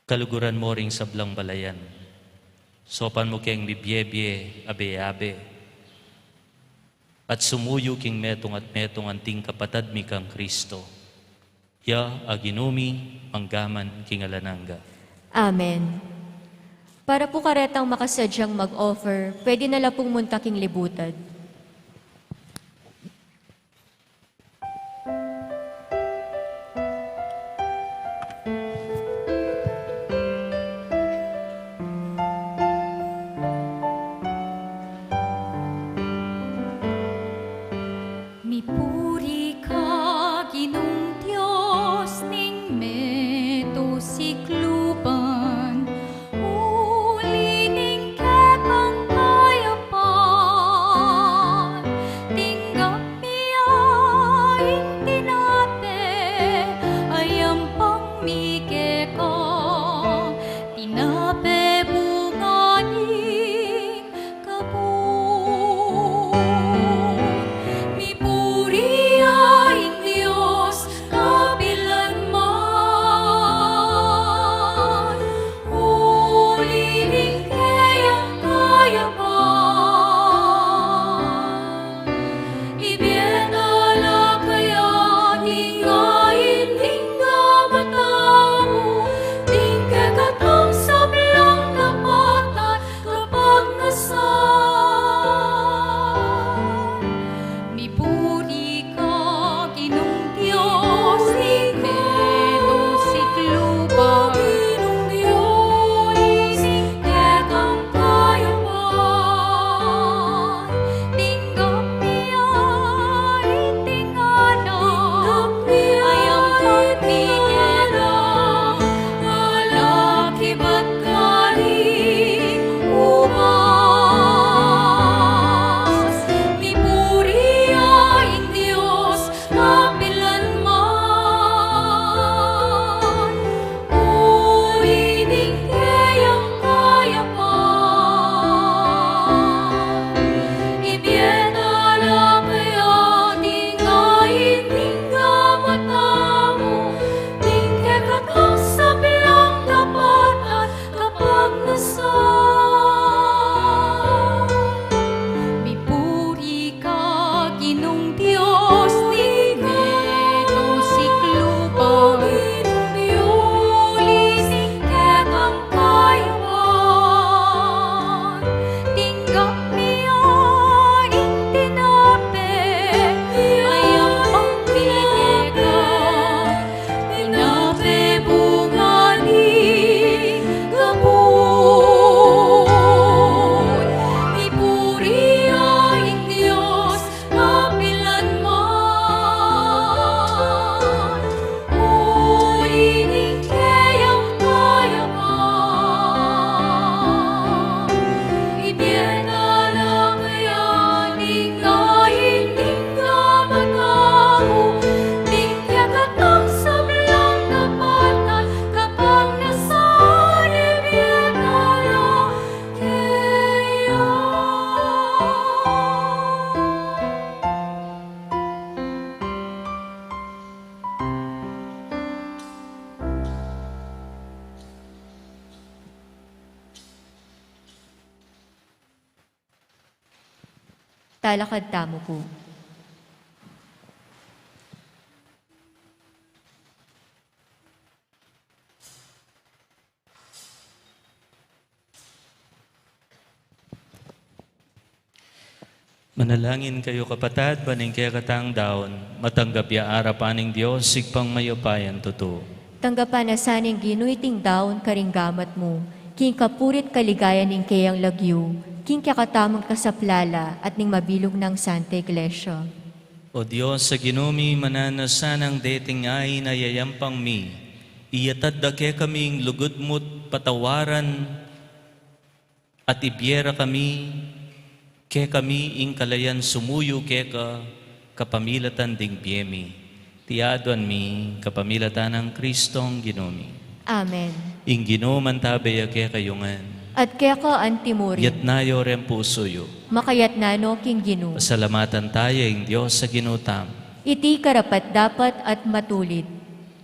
Kaluguran mo ring sablang balayan. Sopan mo keng bibyebye, abe-abe. At sumuyo king metong at metong anting kapatad mi kang Kristo. Ya aginumi, manggaman king alananga. Amen. Para po karetang makasadyang mag-offer, pwede na lang pong muntaking libutan. Mipuri ka, Ginong Diyos, ning meto sikluban. Uli ning kekang kayapan. Tinggap niya intinape, ayam pang mikeka. Tinape bunganing kabun. Mipuri ang Diyos kapilanman. Uli ning kayang kayapan. Ibiedala kaya tingayin hingga matamu. Tingke katong sablang kapatan kapag nasan. Mipuri ka, Ginong Diyos, ning meto sikluban. Ginong Diyos, ning kekang kayapan. Tinggap niya itingala, ayam pagtingera. Alaki ba't galing umas? Mipuri ang Diyos kapilanman. Uli ning kayang kayapan. Ibiedala kaya tingayin hingga matamu. Tingke katong sablang kapatan kapag nasan. Mipuri ka, Ginong Diyos, ning meto sikluban. Uli ning kekang kayapan. Tinggap niya intinape, ayam pang mikeka. Tinape bunganing kabun. Mipuri ang Diyos kapilanman. Uli ning kayang kayapan. Ibiedala kaya tingayin hingga matamu. Tingke katong sablang kapatan kapag nasan. Ibiedala kaya. Talakad tamo po. Manalangin kayo kapatad, baning kaya katang daon, matanggap ya arapaning Diyos, sigpang mayapayan totoo. Tanggapan na saning ginuiting daon karing gamat mo, king kapurit kaligayan ning kayang lagyo, king kakatamang kasaplala at ning mabilog ng Santa Iglesia. O Diyos, sa ginumi mananasanang dating ay nayayampang mi, iyatad da ke kaming lugod mo't patawaran at ibyera kami, ke kami ing kalayan sumuyo ke ka, kapamilatan ding biyemi. Tiaduan mi, kapamilatan ng Kristong ginumi. Amen. Ing ginuman tabaya ke kayungan, At kaya ka antimuri, Yat nayo rin pusoyo. makayat nano king Ginu. Pasalamatan tayo ang Diyos sa ginutam. Iti karapat dapat at matulid.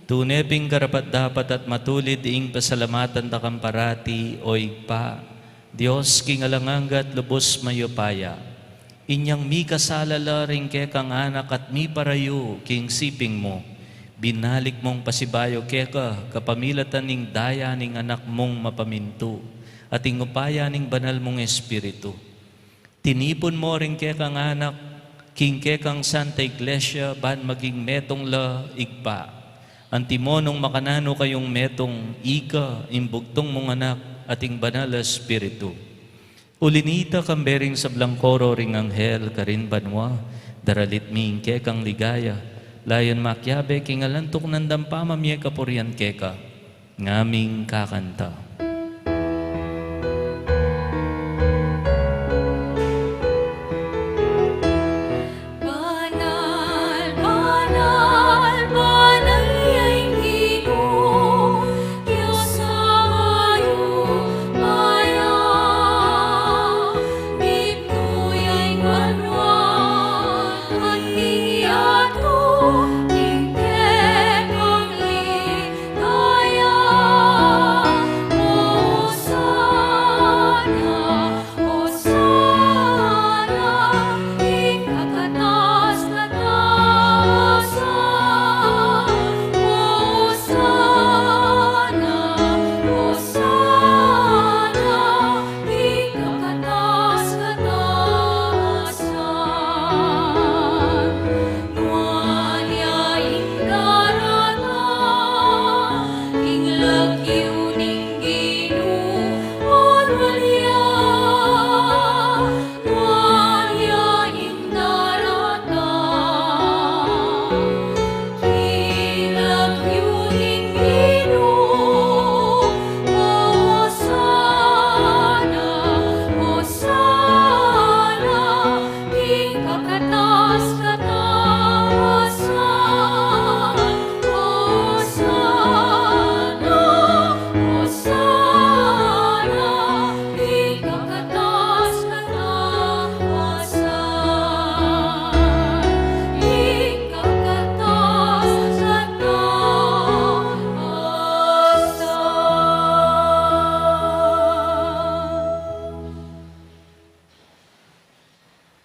Tuneping karapat dapat at matulid ing pasalamatan takang parati o igpa. Diyos king alanganggat lubos mayopaya. Inyang mi kasalala ring kekang anak at mi parayo king siping mo. Binalik mong pasibayo keka kapamilatan ning daya ning anak mong mapaminto. At ing upaya ning banal mong espiritu. Tinipon mo ring kekang anak, king kekang Santa Iglesia, ban maging metong la igpa. Antimonong makanano kayong metong ika, imbugtong mong anak, ating banal espiritu. Ulinita kambering sa blangkoro ring anghel, karin banwa, daralit ming kekang ligaya, layon makyabe, king alantok nandampa mamye kapurian keka, ngaming kakanta. Banal, banal, banal yang Ginoo, Diyos ayo maya. Bibuyay manwan at iyato, tingkek ang ligaya.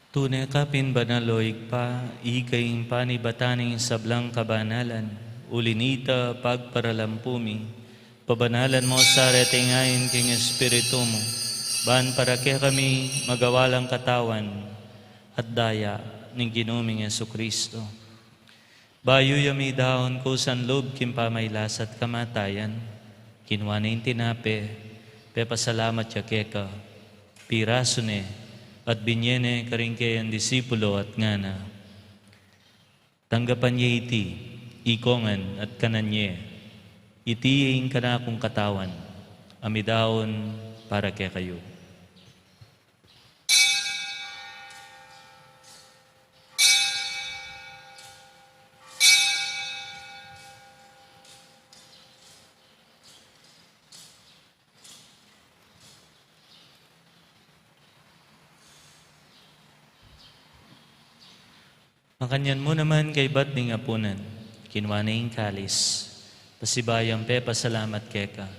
Tunay kapin banaloig pa, ikaing panibataning sablang kabanalan, ulinita pagparalampumi, pabanalan mo sa retingayin king Espiritu mo, ban para kaya kami magawalang katawan at daya ng ginuming Jesucristo. Bayo yami daon ko san loob kim pamaylas at kamatayan, kinwanin tinape, pepasalamat ya keka, piraso ne, at binyene karingkeyan disipulo at ngana. Tanggapan niya iti, ikongan at kananye, itiing kanakong katawan, amidaon para kaya kayo. Makanyan mo naman kay bat ning apunan, kinwaning kalis, pasibayang pe pasalamat keka,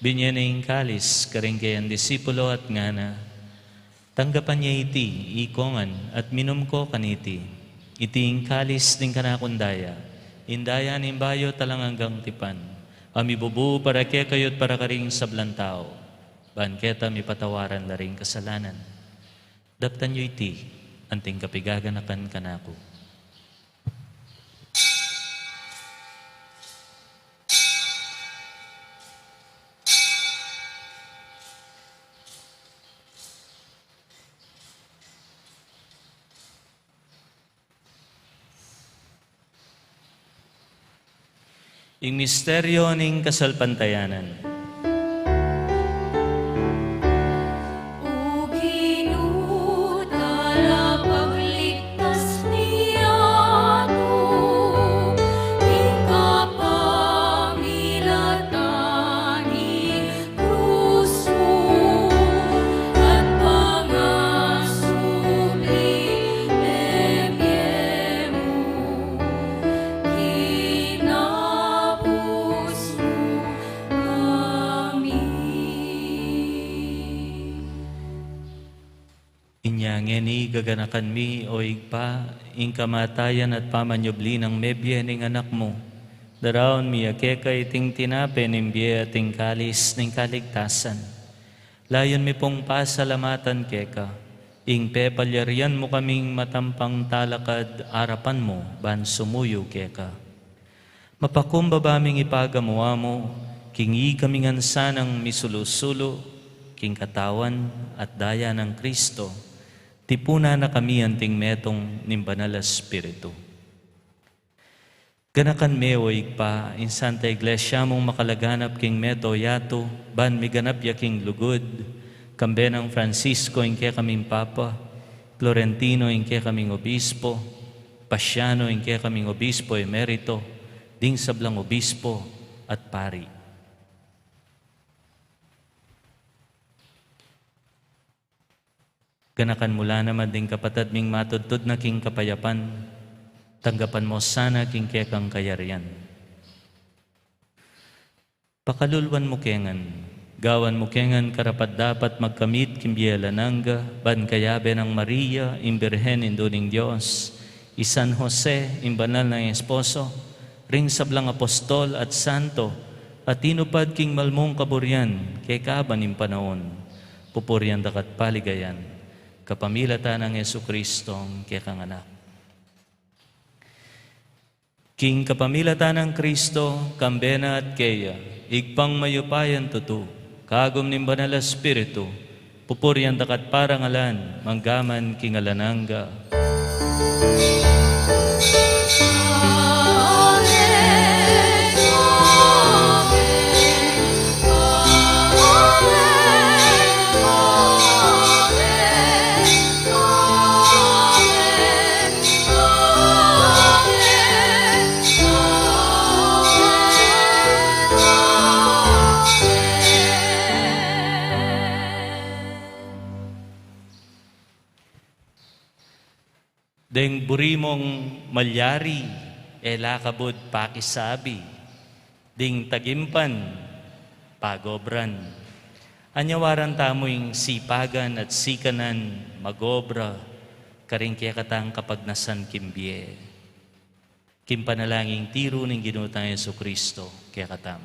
binyaning kalis, karingkayan disipulo at ngana, tanggapan niya iti, ikongan at minum ko kaniti, iting kalis ning kanakundaya, indaya ning bayo talang hanggang tipan, amibubu para ke kayo't para karing sablantao, banketa mi patawaran na ring kasalanan. Daptan niyo iti, anting kapigaganakan kanako. Ing misteryo ning kasalpantayanan. O Ginoo, tala pagligtas niyato, ikapamilatan ni krus mo. Unya ngeni gaganakan mi o igpa, ing kamatayan at pamanyobli ng mebye ning anak mo. Daraon mi akeka iting tinape ning biye ating kalis ning kaligtasan. Layon mi pong pasalamatan keka, ing pepalyarian mo kaming matampang talakad arapan mo, ban sumuyo keka. Mapakumbabaming ipagamuwa mo, kingi kaming sanang misulusulo, king katawan at daya ng Kristo, tipuna na kami anting metong nimbanal Espiritu. Ganakan meo igpa, in Santa Iglesia mong makalaganap king meto yato, ban miganap ya king lugod, kambe ng Francisco inke kaming Papa, Florentino inke kaming Obispo, Pasiano inke kaming Obispo Emerito, ding sablang Obispo at Pari. Ganakan mula naman ding kapatid ming matudtod na king kapayapan, tanggapan mo sana king kekang kayarian. Pakalulwan mo kengan, gawan mo kengan karapat dapat magkamit kimbielananga, ban kayabe ng Maria, imbirhen induning Diyos, San Jose, imbanal ng esposo, ring sablang apostol at santo, at tinupad king malmong kaburyan, kay kaban im panahon, pupuryan dakat paligayan, kapamilatan ng Jesucristong kekang anak. King kapamilatan ng Kristo, kambena at keya, igpang mayupayan tutu, kagom ning banal Espiritu, pupuryan dakat parangalan, manggaman king alananga. Deng burimong malyari, elakabod pakisabi, ding tagimpan, pagobran. Anyawaran tamo'ing sipagan at sikanan, magobra, karing kaya katang kapag nasan kimbye. Kimpanalangin tiro ng ginutang Jesucristo, kaya katam.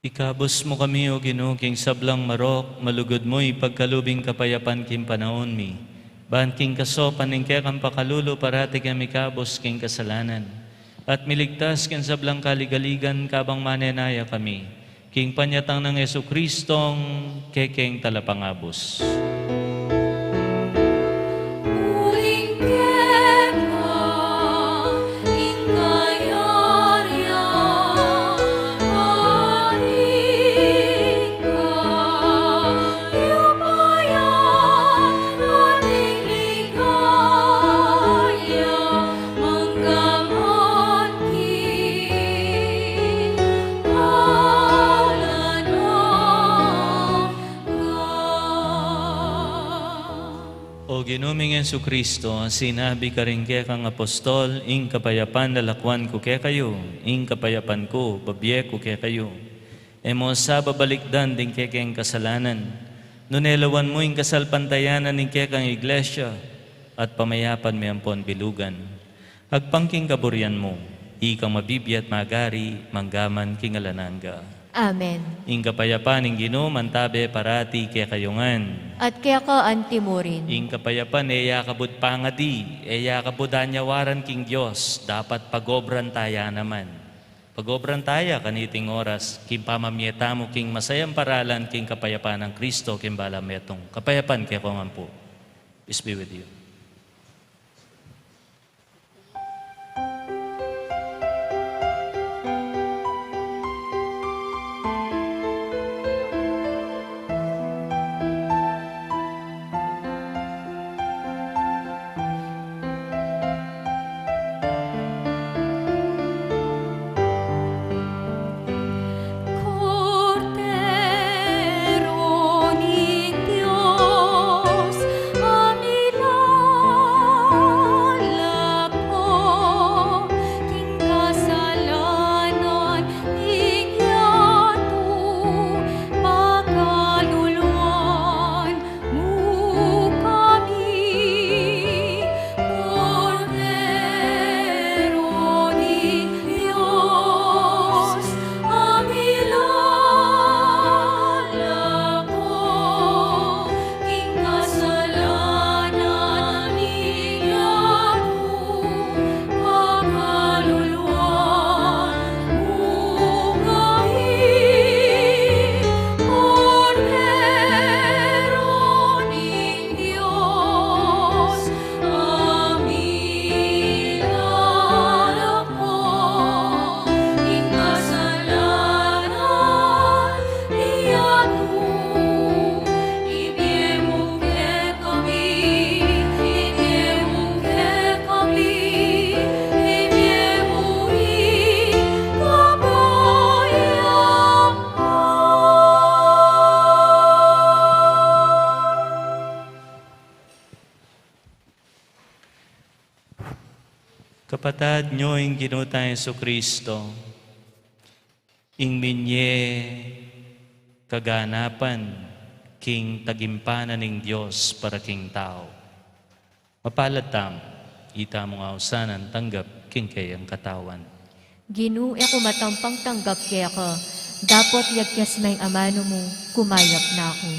Ikabos mo kami o Ginoo king sablang marok, malugod mo ipagkalubing kapayapan king panahon mi. Ban king kaso paningke kang pakalulo parati kami kabos king kasalanan. At miligtas king sablang kaligaligan kabang manenaya kami. King panyatang ng Jesucristong kekeng talapangabos. Uling kema, ing O ginuming Yesu Kristo, sinabi ka rin kaya kang apostol, ing kapayapan lalakwan ko kaya kayo, ing kapayapan ko, babye ko kaya kayo. Emo sa babalikdan din kaya kayang kasalanan, nunelawan mo ing kasalpantayanan ing kaya kang iglesia, at pamayapan may ampon bilugan. Agpangking kaburian mo, ikang mabibiyat magari, manggaman kingalananga. Amen. Ing kapayapan ing Ginoo mantabe parati kaya kayungan. At kaya ka antimurin. Ing kapayapan eya kabud pangadi, eya kabud anyawaran king Dios, dapat pagobran taya naman. Pagobran taya kaniting oras, king pamamyeta mo king masayang paralan king kapayapan ng Kristo king balametong. Kapayapan kaya ko po. Peace be with you. Cordero ni Dios, amilala ko, king kasalanan inyatu, makaluluan mo kami. Cordero ni Dios, amilala ko, king kasalanan inyatu, makaluluan mo kami. Cordero ni Dios, amilala ko, king kasalanan inyatu, ibiemong ke kami, ibiemong ke kami, ibiemong Kapatad nyo ing Ginoo tayong Hesus Kristo, ing minye kaganapan king tagimpanan ning Dios para king tao. Mapalad tam, ita mong ausanan tanggap king kayang katawan. Ginu ako matampang tanggap kaya ka. Dapat yagkas may amano mo, kumayap na ako.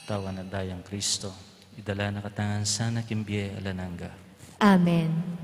Tawa na dayang Kristo, idala na katangan sana kimbiye alananga. Amen.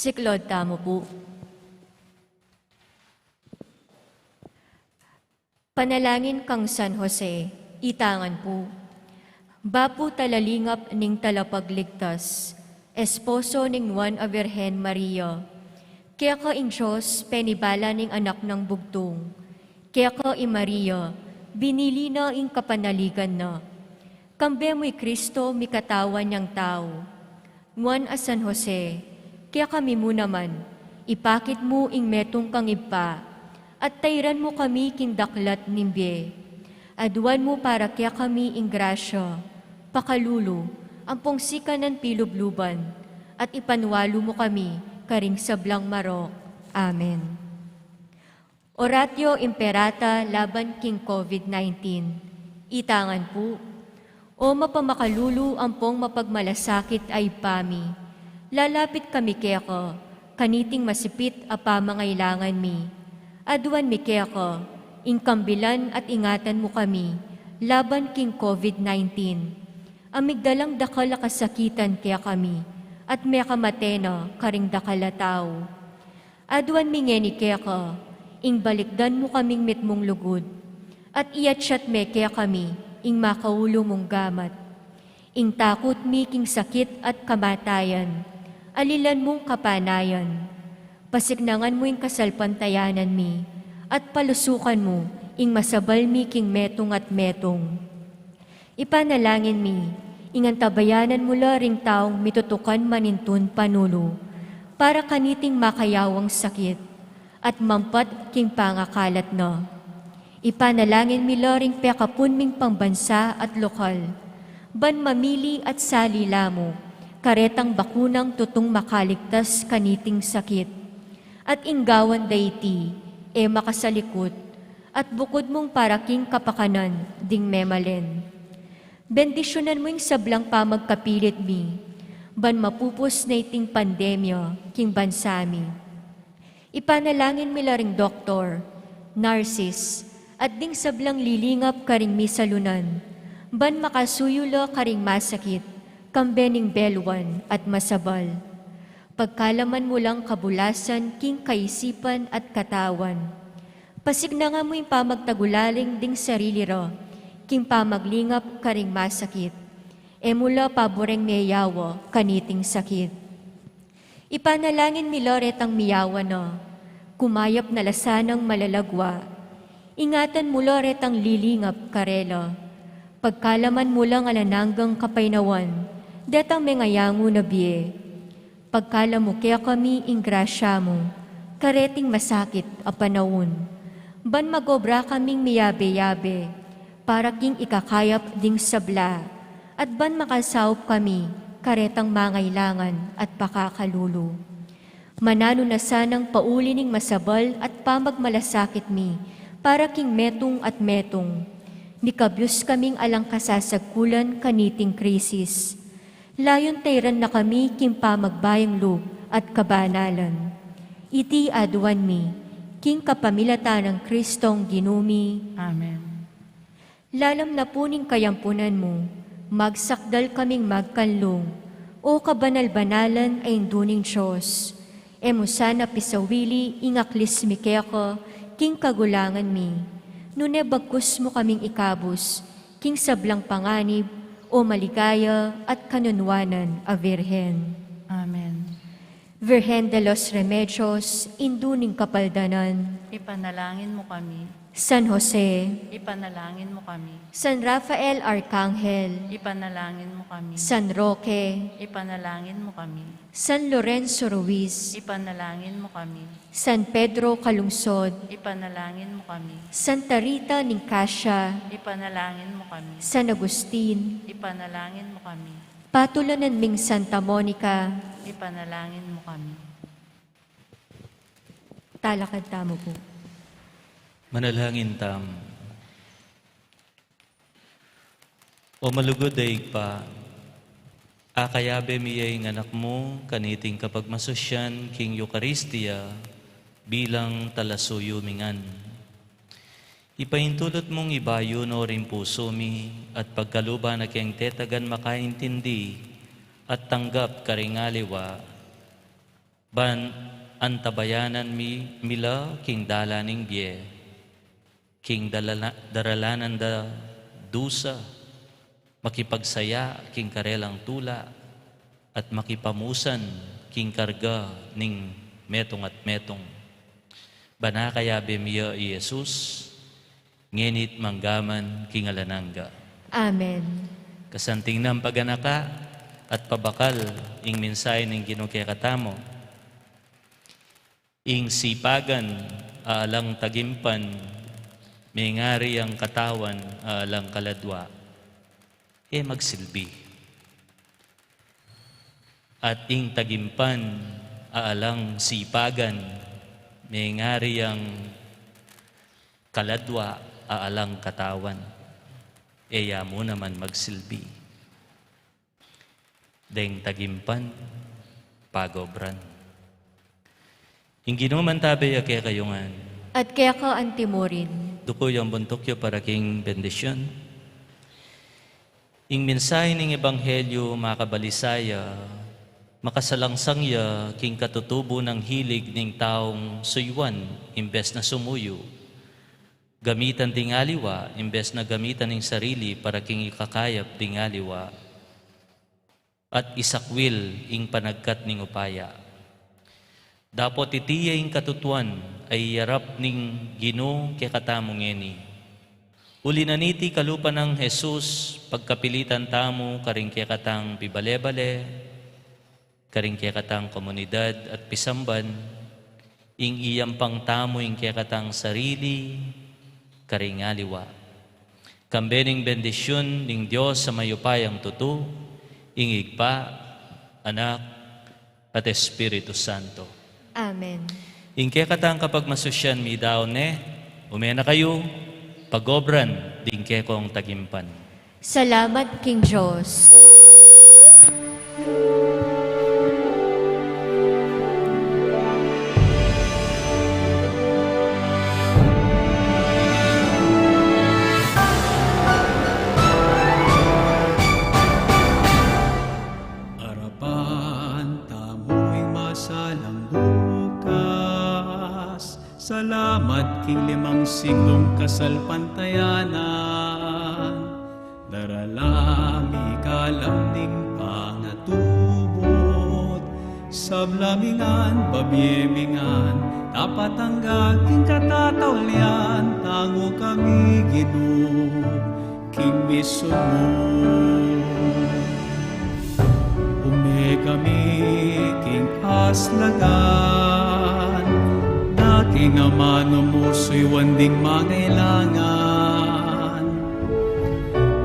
Siklod tamo po. Panalangin kang San Jose, itangan po. Bapu talalingap ning talapagligtas, esposo ning Juan a Virgen Maria. Kaya ka in Diyos, penibala ning anak ng bugtong. Kaya ka in Maria, binili na ing kapanaligan na. Kambe mo'y Kristo, mi katawan niyang tao. Juan a San Jose, kaya kami mo naman, ipakit mo ing metong kang ipa, at tayran mo kami kindaklat nimbe. Aduan mo para kaya kami ing grasya, pakalulo, ampong sikanan pilubluban, at ipanwalo mo kami karing sablang marok. Amen. Oratio Imperata laban king COVID-19. Itangan po. O mapamakalulu ampong mapagmalasakit ay pami. Lalapit kami keko, kaniting masipit apa mangailangan mi. Aduan mi keko, ingkambilan at ingatan mo kami, laban king COVID-19. Amigdalang dakala kasakitan kaya kami, at may kamatena karing dakala tao. Aduan mi ngeni keko, ing balikdan mo kaming mitmong lugod, at iyatsat me kaya kami, ing makaulo mong gamat. Ing takot mi king sakit at kamatayan, alilan mong kapanayan. Pasignangan mo ing kasalpantayanan mi, at palusukan mo ing masabal mi king metong at metong. Ipanalangin mi, ingantabayanan mo ring taong mitutukan manintun panulo, para kaniting makayawang sakit, at mampat king pangakalat na. Ipanalangin mi ring pekapun ming pangbansa at lokal, ban mamili at salila mo, karetang bakunang tutong makaligtas kaniting sakit. At inggawan dayti, makasalikot, at bukod mong paraking kapakanan, ding memalen. Bendisyonan mo yung sablang pamagkapilit mi, ban mapupos na iting pandemya, king bansami. Ipanalangin mi ring doktor, nurses, at ding sablang lilingap karing misalunan, ban makasuyulo karing masakit, kambening belwan at masabal. Pagkalaman mo lang kabulasan, king kaisipan at katawan. Pasignanga mo yung pamagtagulaling ding sarili ro, king pamaglingap karing masakit. Mula paboreng miyawa, kaniting sakit. Ipanalangin mi Loret ang miyawa no, kumayap na lasanang malalagwa. Ingatan mo Loret ang lilingap karelo. Pagkalaman mo lang alananggang kapainawan, detang mengayango na biye. Pagkala mo kaya kami ing grasya mo, kareting masakit a panahon. Ban magobra kaming miyabe-yabe, para king ikakayap ding sabla, at ban makasaup kami, karetang mangailangan at pakakalulo. Manano na sanang paulining masabal at pamagmalasakit mi, para king metong at metong. Nikabyos kaming alang kasasagkulan kaniting krisis. Layon tayran na kami king pamagbayang loob at kabanalan. Iti aduan mi, king kapamilatan ng Kristong ginumi. Amen. Lalam na puning kayampunan mo, magsakdal kaming magkanlong, o kabanal-banalan ay induning Diyos. Emo sana pisawili, ingaklis mi keko, king kagulangan mi. Nune bagkus mo kaming ikabus, king sablang panganib, o maligaya at kanunwanan a Virgen. Amen. Virgen de los Remedios, induning kapaldanan. Ipanalangin mo kami. San Jose, Ipanalangin mo kami. San Rafael Arcangel, Ipanalangin mo kami. San Roque, Ipanalangin mo kami. San Lorenzo Ruiz, Ipanalangin mo kami. San Pedro Calungsod, Ipanalangin mo kami. Santa Rita Nicasia, Ipanalangin mo kami. San Agustin, Ipanalangin mo kami. Patulanan ming Santa Monica, Ipanalangin mo kami. talakad tamo po. Manalangin tam. O malugod ay pa, akayabe miyay ng anak mo, kaniting kapag masusyan, king Eucharistia, bilang talasuyo mingan. Ipaintulot mong ibayo no rin puso mi, at pagkaluba na kiyang tetagan makaintindi, at tanggap karingaliwa, Ban antabayanan mila king dalaning biye, king daralanan da dusa, makipagsaya king karelang tula, at makipamusan king karga ning metong at metong. Banakaya bemiya i Jesus, ngenit manggaman king alanangga. Amen. Kasanting ng paganaka at pabakal ing minsay ning ginukekatamo. Ing sipagan alang tagimpan, may ngari ang katawan alang kaladwa, magsilbi. At ing tagimpan alang sipagan, may ngari ang kaladwa alang katawan, mo naman magsilbi. Deng tagimpan, pagobran. Ing ginuman tabi kaya kayungan. At kaya ka antimorin. Duko yung buntok para king bendisyon. Ing mensahe ng Ebanghelyo makabalisaya, makasalangsang ya king katutubo ng hilig ng taong suywan imbes na sumuyo. Gamitan ting aliwa imbes na gamitan ng sarili para king ikakayap ting aliwa. At isakwil ing panagkat ning upaya. Dapat itiya ing katutuan ay yarap ning Ginoo kay katamong eni. Uli na niti kalupa ng Jesus, pagkapilitan tamo karing kay katang pibale-bale, karing kay katang komunidad at pisamban, ing iyang pang tamo ing kay katang sarili, karing aliwa. Kambening bendisyon ning Diyos sa mayupayang tutu, ing igpa, anak, at Espiritu Santo. Amen. Ingke katang kapag masusyan mi daw umena kayo, pagobran, dingke kong tagimpan. Salamat, King Diyos. Salamat king 5 siglong kasalpantayanan, daralami kalamning pangatubot, sablamingan, babyemingan, tapat ang king katatawlian, tango kami Ginoo, king bisun mo. Ume kami king aslagan, king amano mo so'y wanding mangailangan.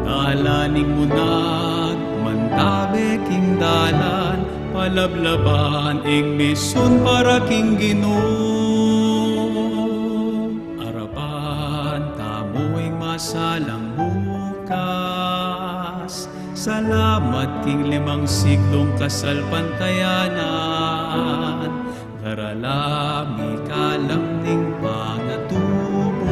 Dalaning mo nagmantabe king dalan, palablaban ing misun para king Ginoo. Arapan tamo'y masalang bukas, salamat king 5 siglong kasalpantayanan, daralami kalamning pangatubot,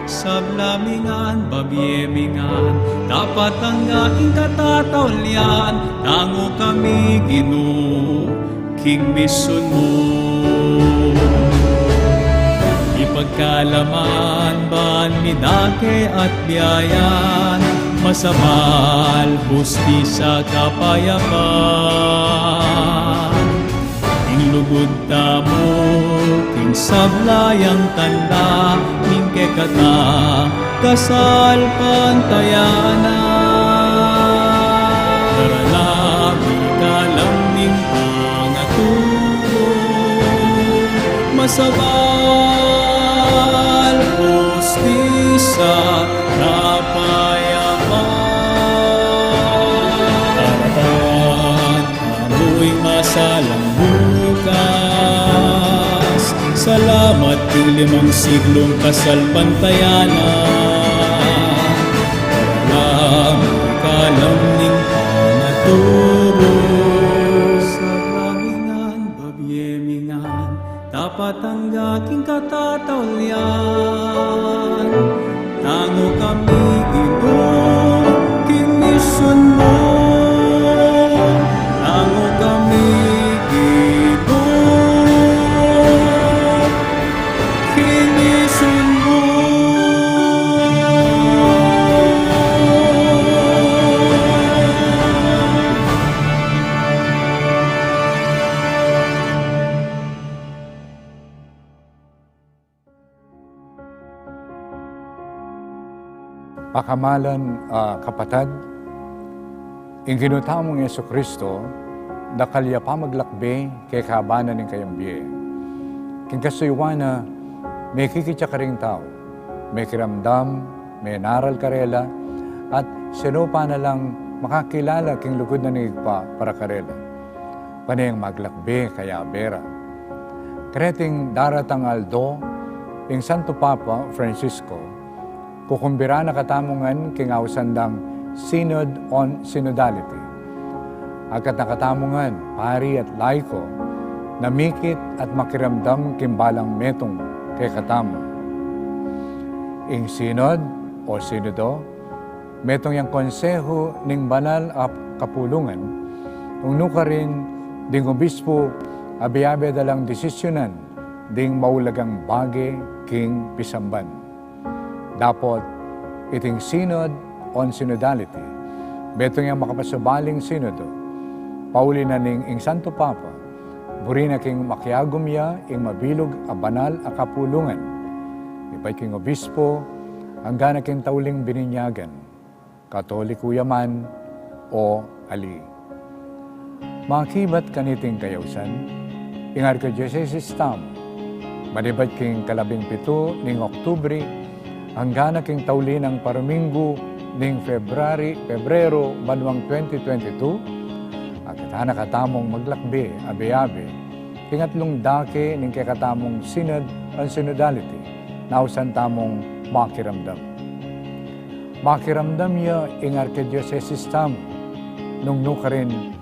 sablamingan, babyemingan, dapat ang aking katatawlian, tango kami Ginoo, king bisun mo. Ipagkalaman ban midake at biyayan, masabal, hustisya, kapayapan. Lugod tamo, king sablayang tanda, ning kekata, kasal pantayanan. Daralami kalamning pangatubot, masabal, hustisya, kapayapan. Arapan, amoy masalang salamat king 5 siglong kasalpantayanan, daralami kalamning pangatubot, sablamingan, babyemingan, tapat ang aking katatawlian, tango kami Ginoo, king misun mo, tango kami Ginoo. Pakamalan, kapatid, ing ginutamong Yesu Kristo, dakalya pa maglakbe kay kabanan ng kayambiye. King kasuywana, may kikitya ka ring tao, may kiramdam, may naral karela, at sino pa na lang makakilala king lugod na nigpa para karela. Panayang maglakbe kaya bera. Kreting daratang Aldo, ing Santo Papa Francisco, kukumbira na katamungan king awsandang Synod on Synodality. Agkat nakatamungan, pari at laiko, namikit at makiramdam kimbalang metong kay katamo. Ing Synod o Synodo, metong yang konseho ning banal at kapulungan, ungno ka rin ding obispo abiabe dalang desisyonan ding maulagang bage king pisamban. Dapot iting Synod on Synodality, betong yang makapasubaling Synodo, pauli na ning ing Santo Papa, buri na king makiagumya ing mabilog a banal a kapulungan, ibay king obispo, hanggang na king tauling bininyagan, Katoliko yaman o ali. Makibat kaniting kayawsan, ing Archdiocese Tam, manibad king 17 ning Oktubre, hanggang na king tauli ng Paramingo ning Pebrero banwang 2022, at nakatamong maglakbe, abe-abe, tingatlong dake ning kakatamong Synod on Synodality, nausan tamong makiramdam. Makiramdam niya ing Archdiocese Tam, nung ka rin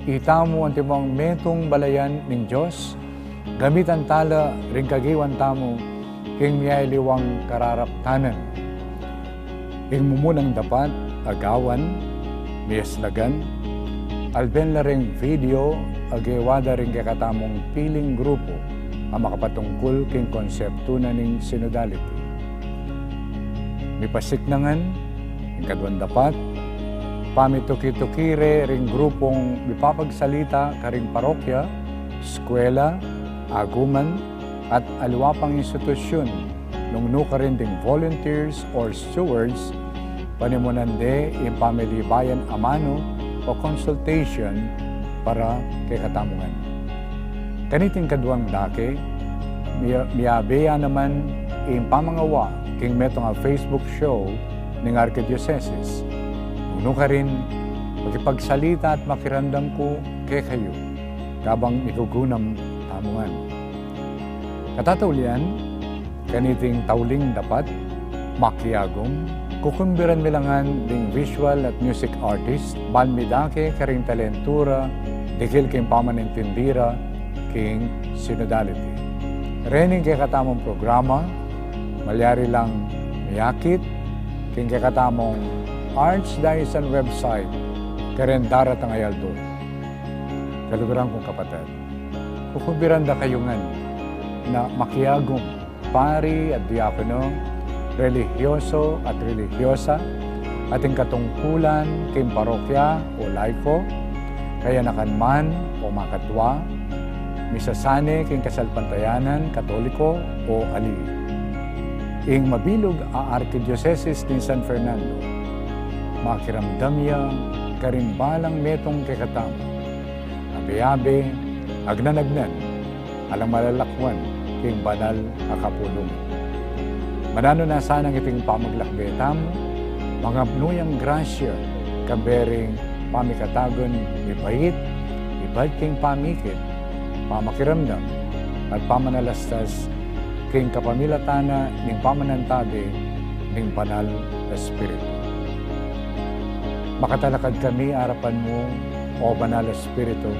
itamo ang timong metong balayan ning Diyos, gamitan tala ring kagiwan tamo king miyay liwang kararaptanan. Ing mumunang dapat, agawan, miyaslagan, alben la ring video, agewada ring kakatamong piling grupo ang makapatungkol king konsepto na ning synodality. Mipasiknangan, ing kadwan dapat, pamituki-tukire ring grupong mipapagsalita karing parokya, eskwela, aguman, at aliwapang institusyon nung ka rin ding volunteers or stewards, panimunande yung pamilibayan amano o consultation para kay katamungan. Kaniting kaduang dake, miyabeya naman yung pamangawa king metong Facebook show ng Archdiocese. Nung ka rin magipagsalita at makirandam ko kay kayo, kabang ikugunam tamungan. Katataulian, kaniting tauling dapat, makiagong, kukumbiran milangan ding visual at music artist, balmidake karing talentura, dikil king pamanintindira, king synodality. Rening kay katamong programa, malyari lang miyakit, king kay katamong Archdiocese website, karen daratang ayaldo. Kaluguran kong kapatid, kukumbiran da kayungan na makiagong, pari at diakono, religyoso at religyosa, ating katungkulan king parokya o laiko, kaya nakanman o makatwa, misasane king kasalpantayanan, katoliko o ali. Ing mabilog a Archdiocese ni San Fernando, makiramdam niya karimbalang metong kekatam, abe-abe, agnanagnan, alang malalakwan, king banal akapulong. Manano na sanang iting pamaglakbetam, mga pnuyang grasya, kabering pamikatagon, ipait, ibad king pamikit, pamakiramdam, at pamanalastas, king kapamilatana, ning pamanantabi, ning banal na Espiritu. Makatalakad kami harapan mo, o banal na Espiritu,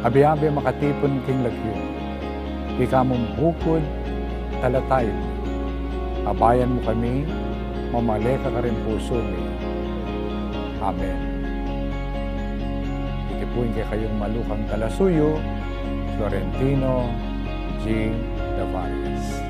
abi-abi makatipon king lagyo, ikamong bukod, talatay, abayan mo kami, mamaleka ka rin puso ni. Amen. Itipuin kay kayong malukang kalasuyo, Florentino G. Tavares.